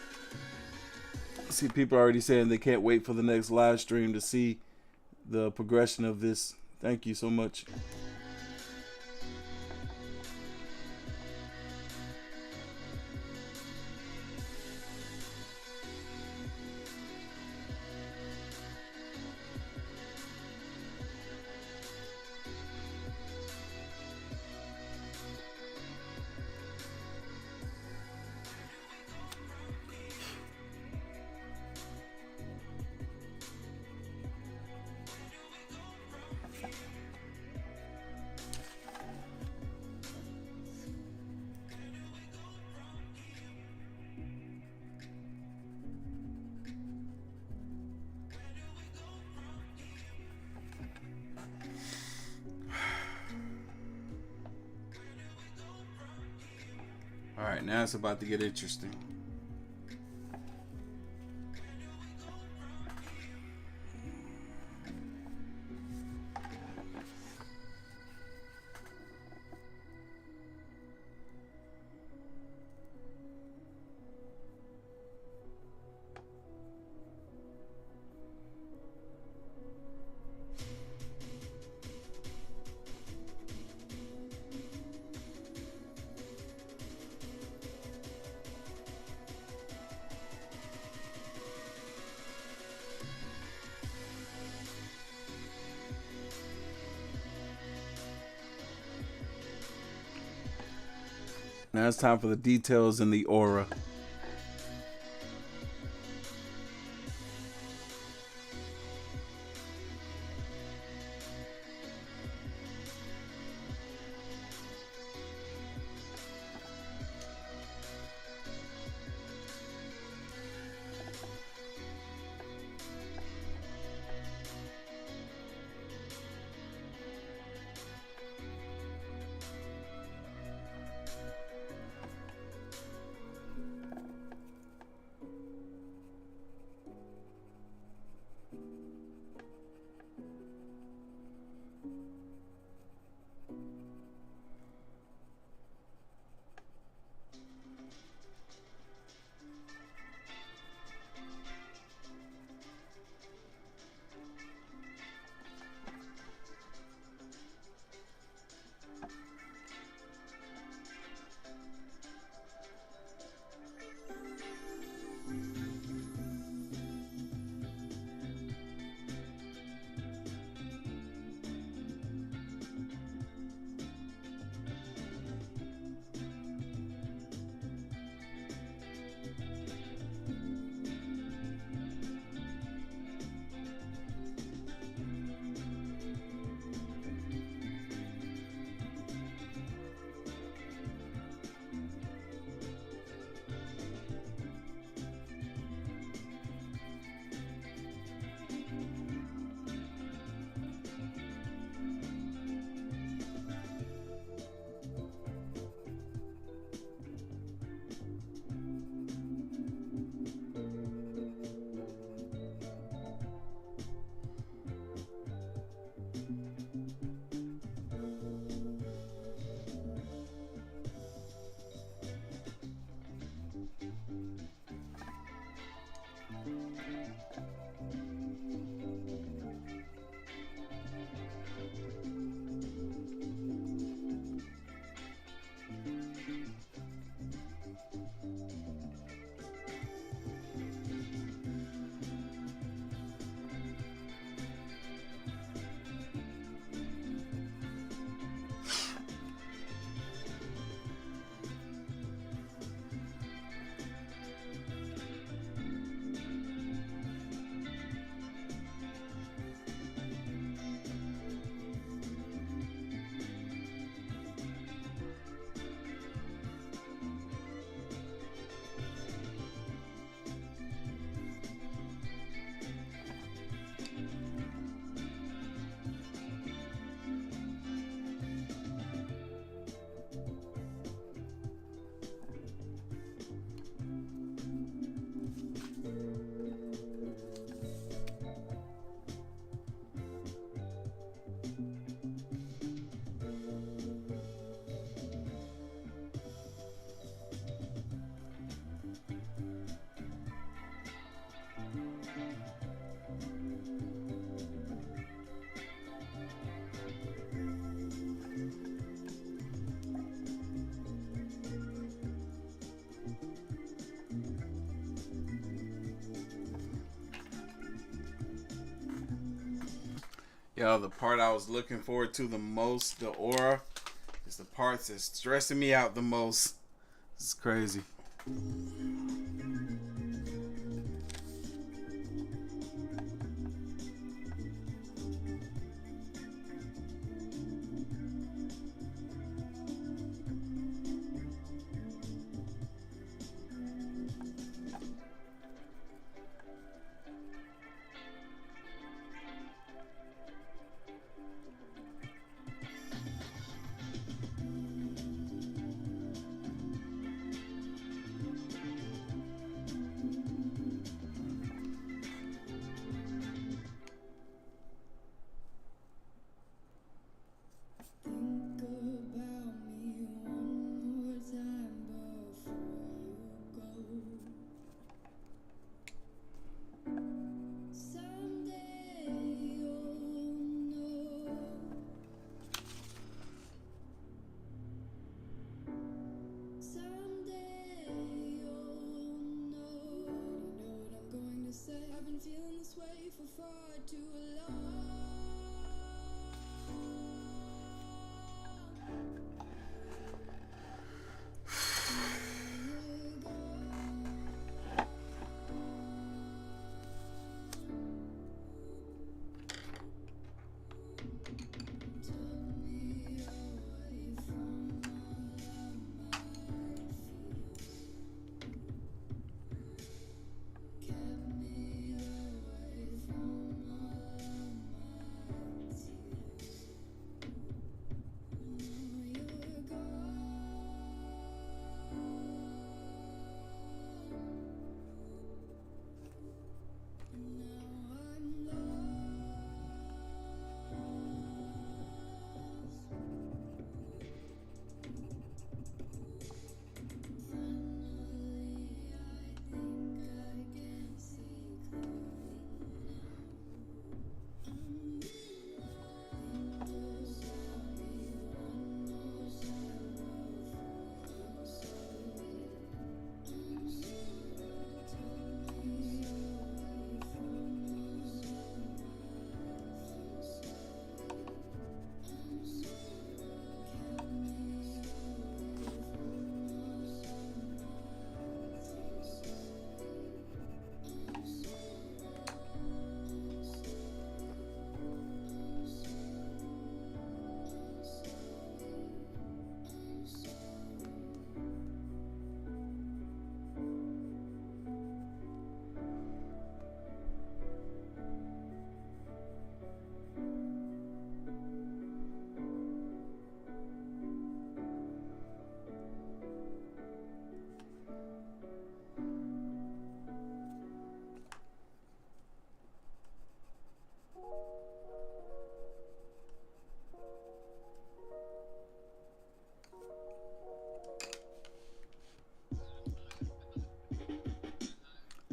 they can't wait for the next live stream to see the progression of this. Thank you so much. Alright, now it's about to get interesting. Now it's time for the details in the aura. Yo, the part I was looking forward to the most, the aura, is the parts that's stressing me out the most. It's crazy. for too long.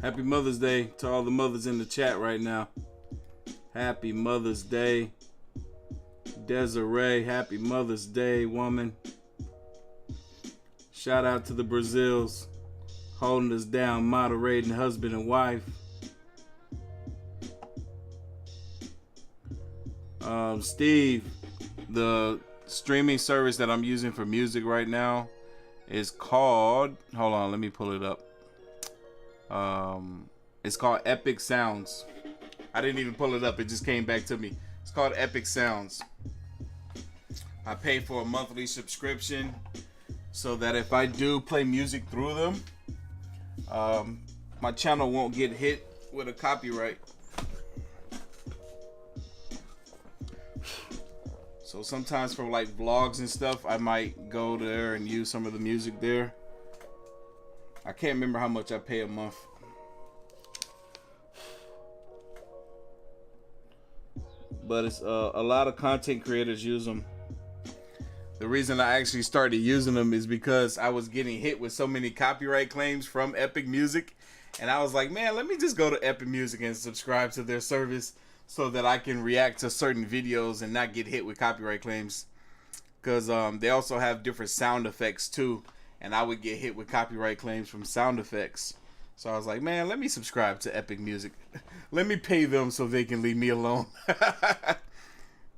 Happy Mother's Day to all the mothers in the chat right now. Happy Mother's Day. Desiree, happy Mother's Day, woman. Shout out to the Brazils holding us down, moderating husband and wife. Steve, the streaming service that I'm using for music right now is called, hold on, let me pull it up. It's called Epic Sounds. I didn't even pull it up, it just came back to me. It's called Epic Sounds. I pay for a monthly subscription so that if I do play music through them, my channel won't get hit with a copyright. So sometimes for like vlogs and stuff, I might go there and use some of the music there. I can't remember how much I pay a month. But it's a lot of content creators use them. The reason I actually started using them is because I was getting hit with so many copyright claims from Epic Music. And I was like, man, let me just go to Epic Music and subscribe to their service so that I can react to certain videos and not get hit with copyright claims. Because they also have different sound effects too. And I would get hit with copyright claims from sound effects. So I was like, man, let me subscribe to Epic Music. Let me pay them so they can leave me alone.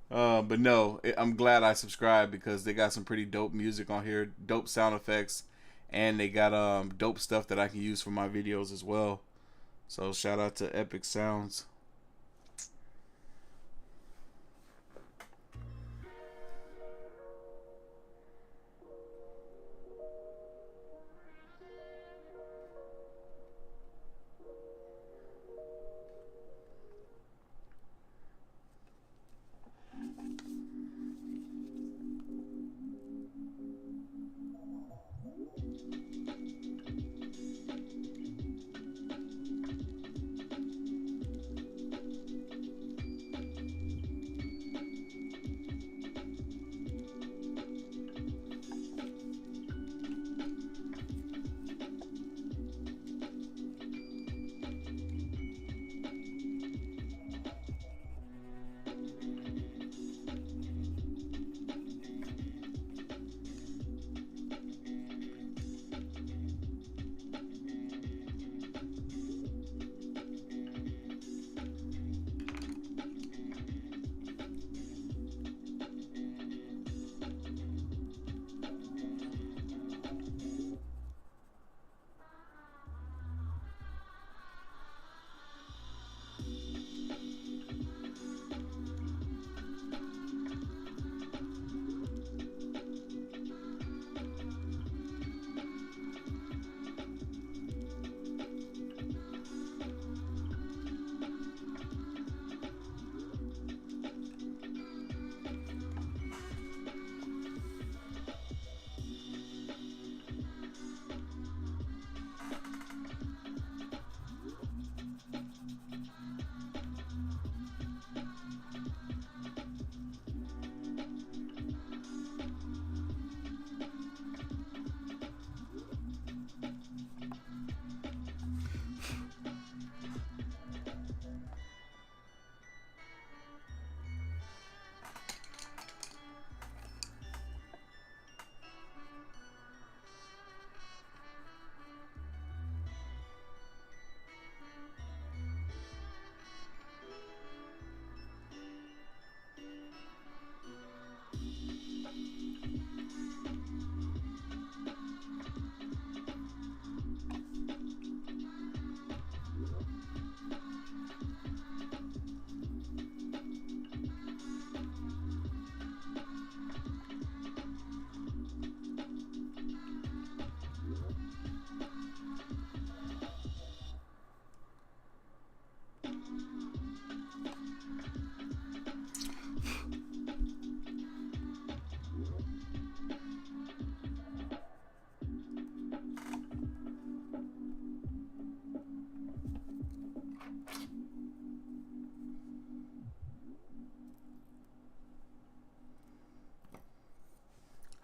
But no, I'm glad I subscribed because they got some pretty dope music on here. Dope sound effects. And they got dope stuff that I can use for my videos as well. So shout out to Epic Sounds.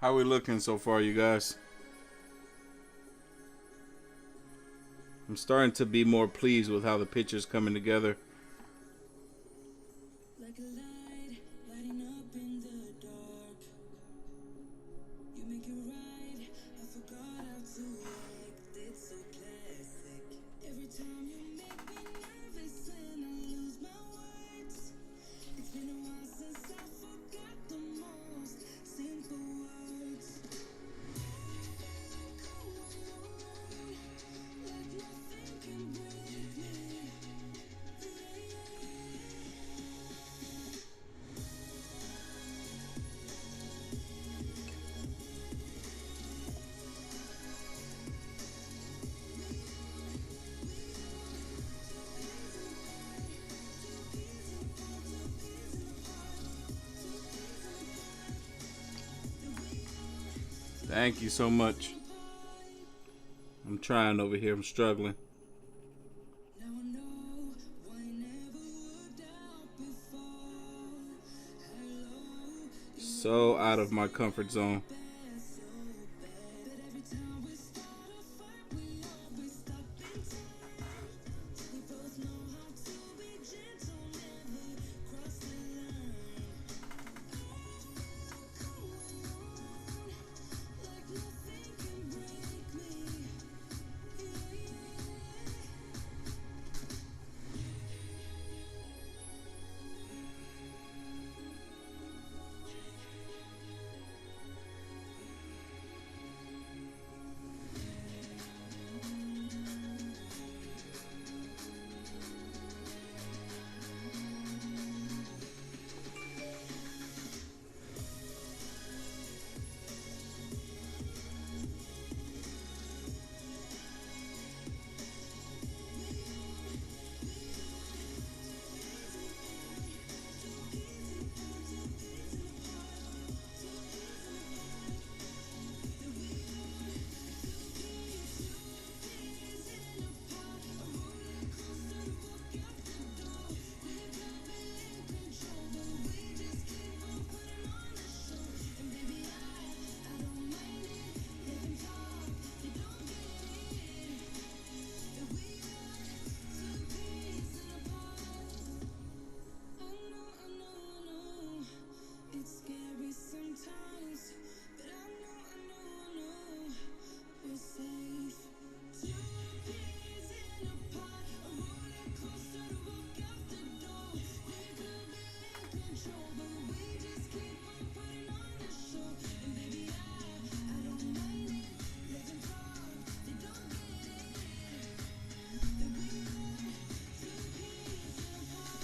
How we looking so far, you guys? I'm starting to be more pleased with how the picture's coming together. Like a light, lighting up in the dark. You make it right, I forgot how to act. It's so classic. Every time you make me nervous and I lose my words. It's been a while since I forgot the most simple words. Like nothing can break me. Thank you so much. I'm trying over here. I'm struggling. Now I know why I never worked out before. Hello, So out of my comfort zone. so bad. But every time we start a fight, we always stop in time. We both know how to be gentle, never cross the line. Like nothing can break me. It's scary sometimes, but I know we're safe. Two peas in a pod, a roller coaster to walk out the door. We could be in control, but we just keep on putting on the show. And baby, I don't mind it. Let them talk, they don't get it. That we are two peas in a pod.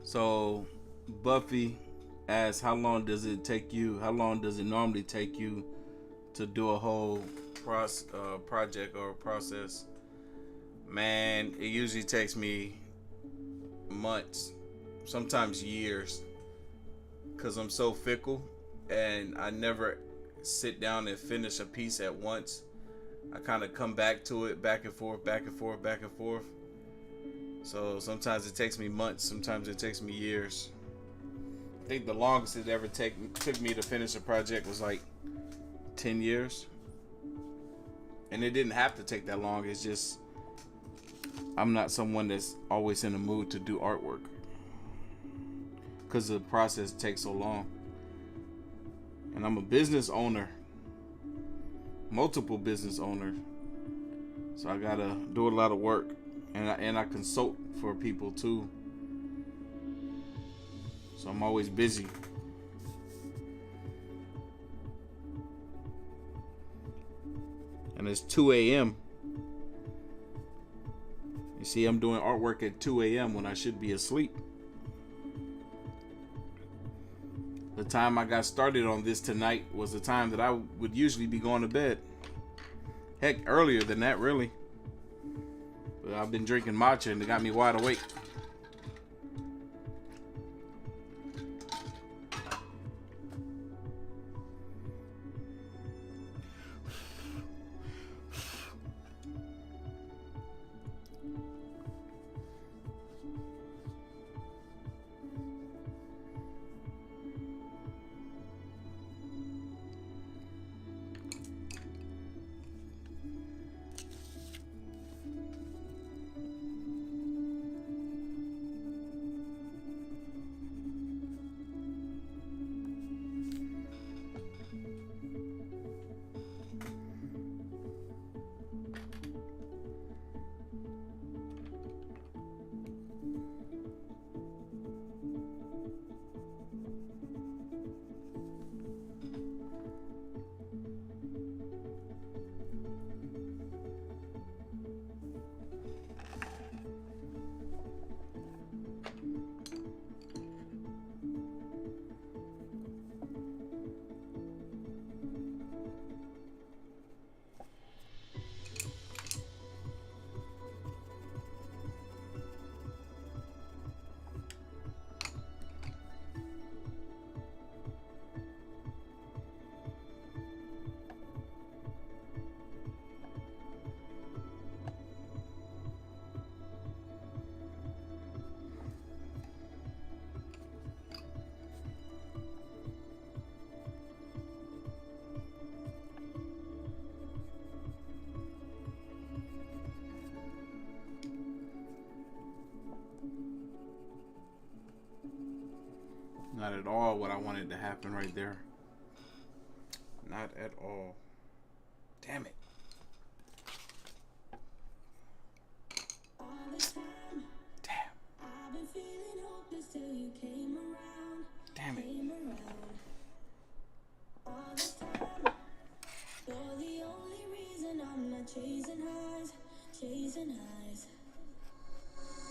So Buffy asks, how long does it take you? How long does it normally take you to do a whole project or process? Man, it usually takes me months, sometimes years, because I'm so fickle and I never sit down and finish a piece at once. I kind of come back to it, back and forth, back and forth, back and forth. So sometimes it takes me months, sometimes it takes me years. I think the longest it ever took me to finish a project was like 10 years. And it didn't have to take that long. It's just I'm not someone that's always in the mood to do artwork, because the process takes so long. And I'm a business owner, multiple business owner, so I gotta do a lot of work, and I consult for people too. So I'm always busy. And it's 2 a.m. You see, I'm doing artwork at 2 a.m. when I should be asleep. The time I got started on this tonight was the time that I would usually be going to bed. Heck, earlier than that, really. But I've been drinking matcha and it got me wide awake. Not at all what I wanted to happen right there. Not at all. Damn it. Damn. Damn it. You're the only reason I'm not chasing highs, chasing highs.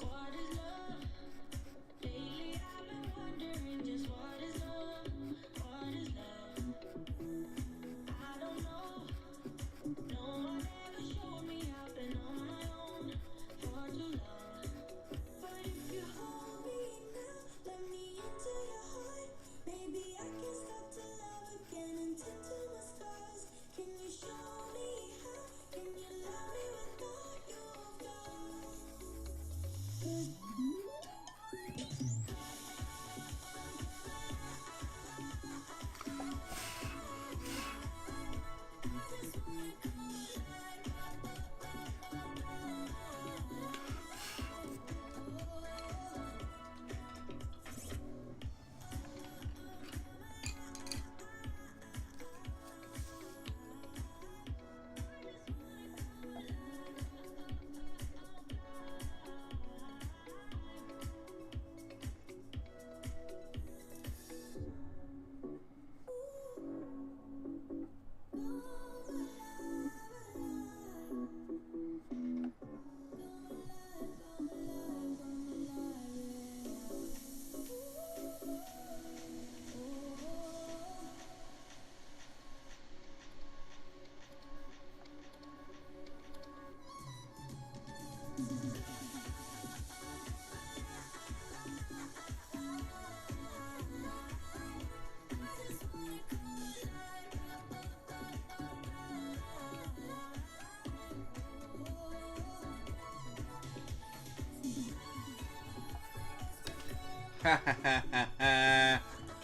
What is love? Lately I've been wondering just what is love? What is love? I don't know. No one ever showed me I've been on my own for too long. But if you hold me now, let me into your heart. Maybe I can start to love again and tend to my scars. Can you show me how? Can you love me without your flaws?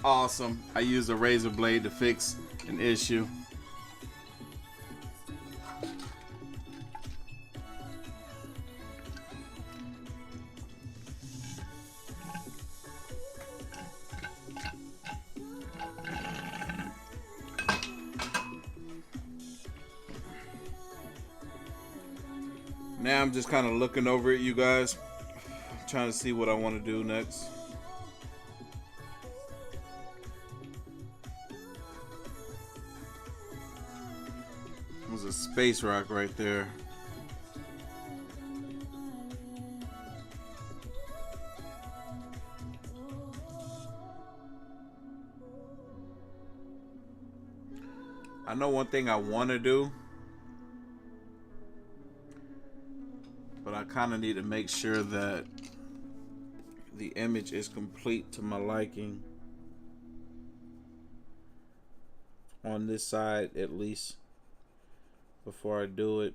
Awesome. I used a razor blade to fix an issue. Now I'm just kind of looking over it, you guys. Trying to see what I want to do next. was a space rock right there. I know one thing I want to do, but I kind of need to make sure that the image is complete to my liking. On this side, at least, before I do it.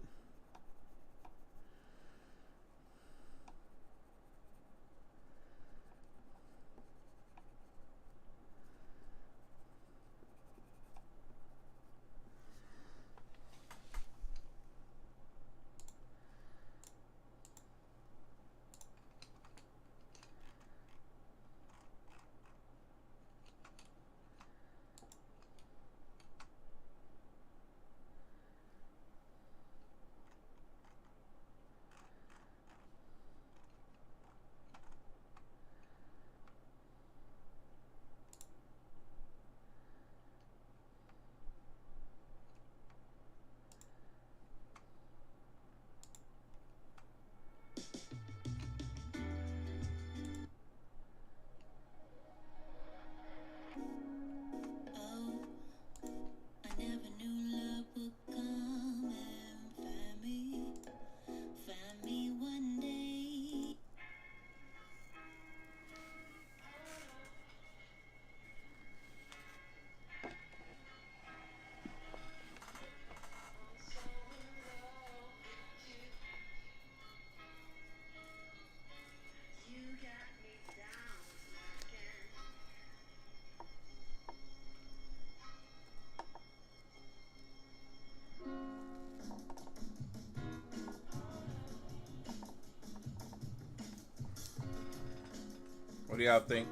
What do y'all think?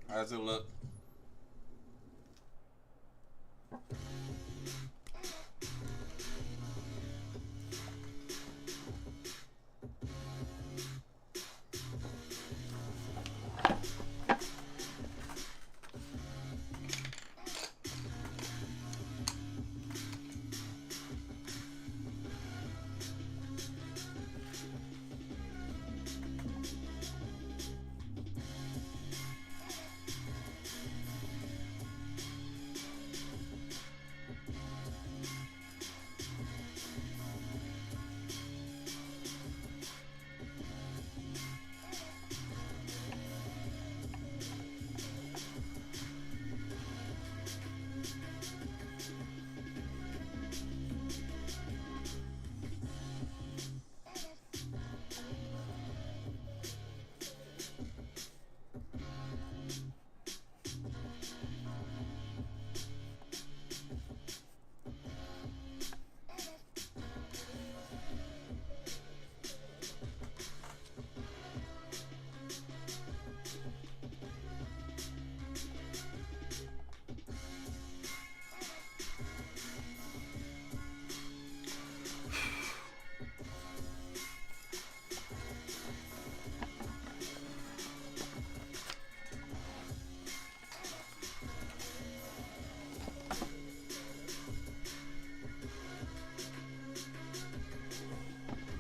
How's it look?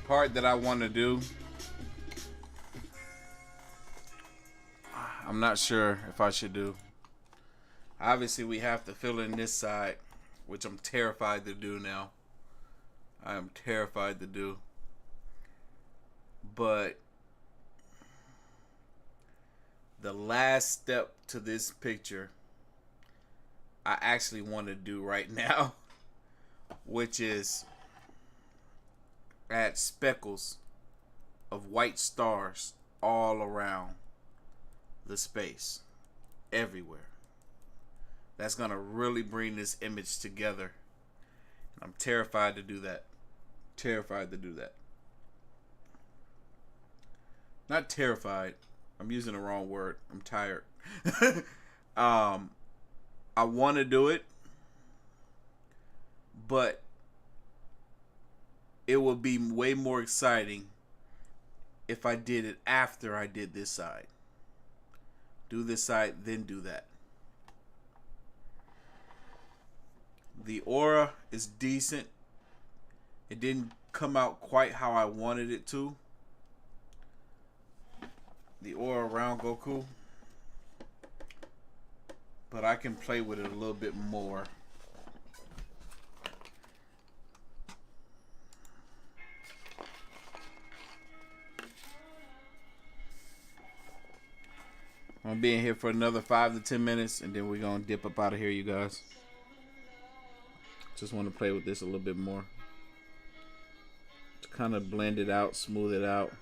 Part that I want to do, I'm not sure if I should do. Obviously, we have to fill in this side, which I'm terrified to do now. I am terrified to do. But the last step to this picture, I actually want to do right now, which is add speckles of white stars all around the space, everywhere. That's gonna really bring this image together. I'm terrified to do that. Terrified to do that. Not terrified. I'm using the wrong word. I'm tired. I want to do it, but it will be way more exciting if I did it after I did this side. Do this side, then do that. The aura is decent. It didn't come out quite how I wanted it to. The aura around Goku. But I can play with it a little bit more. I'm gonna be in here for another 5 to 10 minutes, and then we're gonna dip up out of here, you guys. Just want to play with this a little bit more. To kind of blend it out, smooth it out.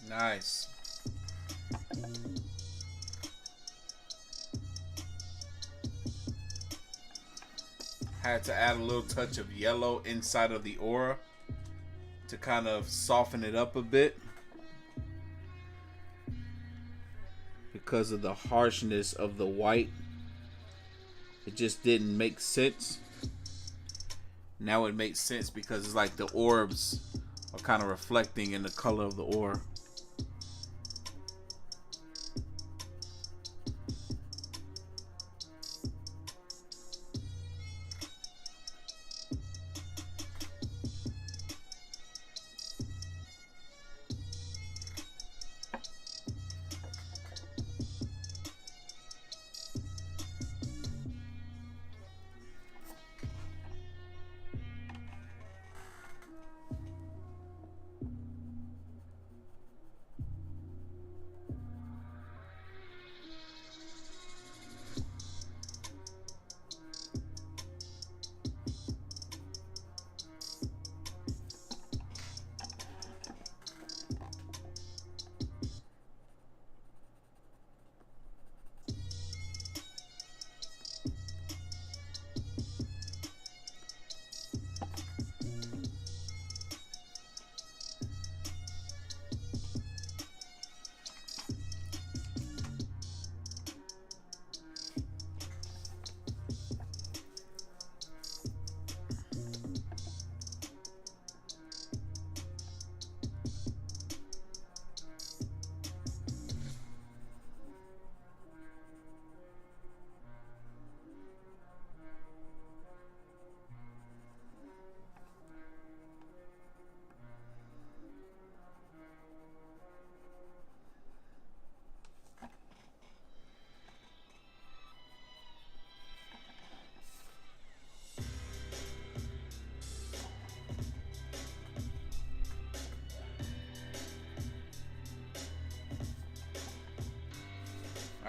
Nice. Had to add a little touch of yellow inside of the aura to kind of soften it up a bit because of the harshness of the white. It just didn't make sense. Now it makes sense because it's like the orbs are kind of reflecting in the color of the aura.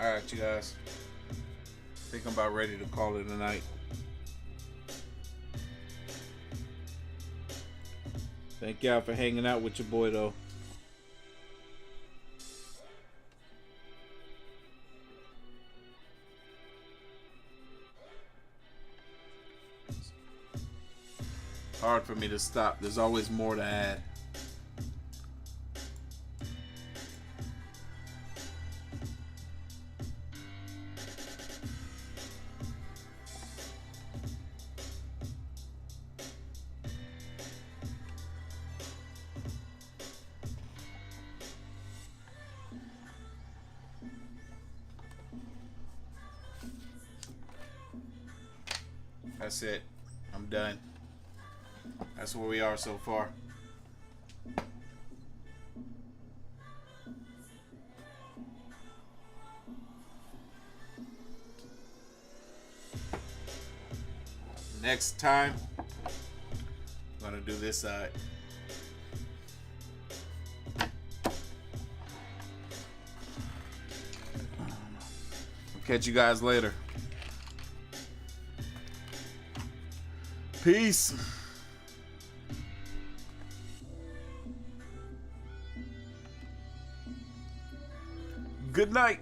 Alright, you guys. I think I'm about ready to call it a night. Thank y'all for hanging out with your boy, though. Hard for me to stop. There's always more to add. That's it. I'm done. That's where we are so far. Next time, I'm gonna do this side. I'll catch you guys later. Peace. Good night.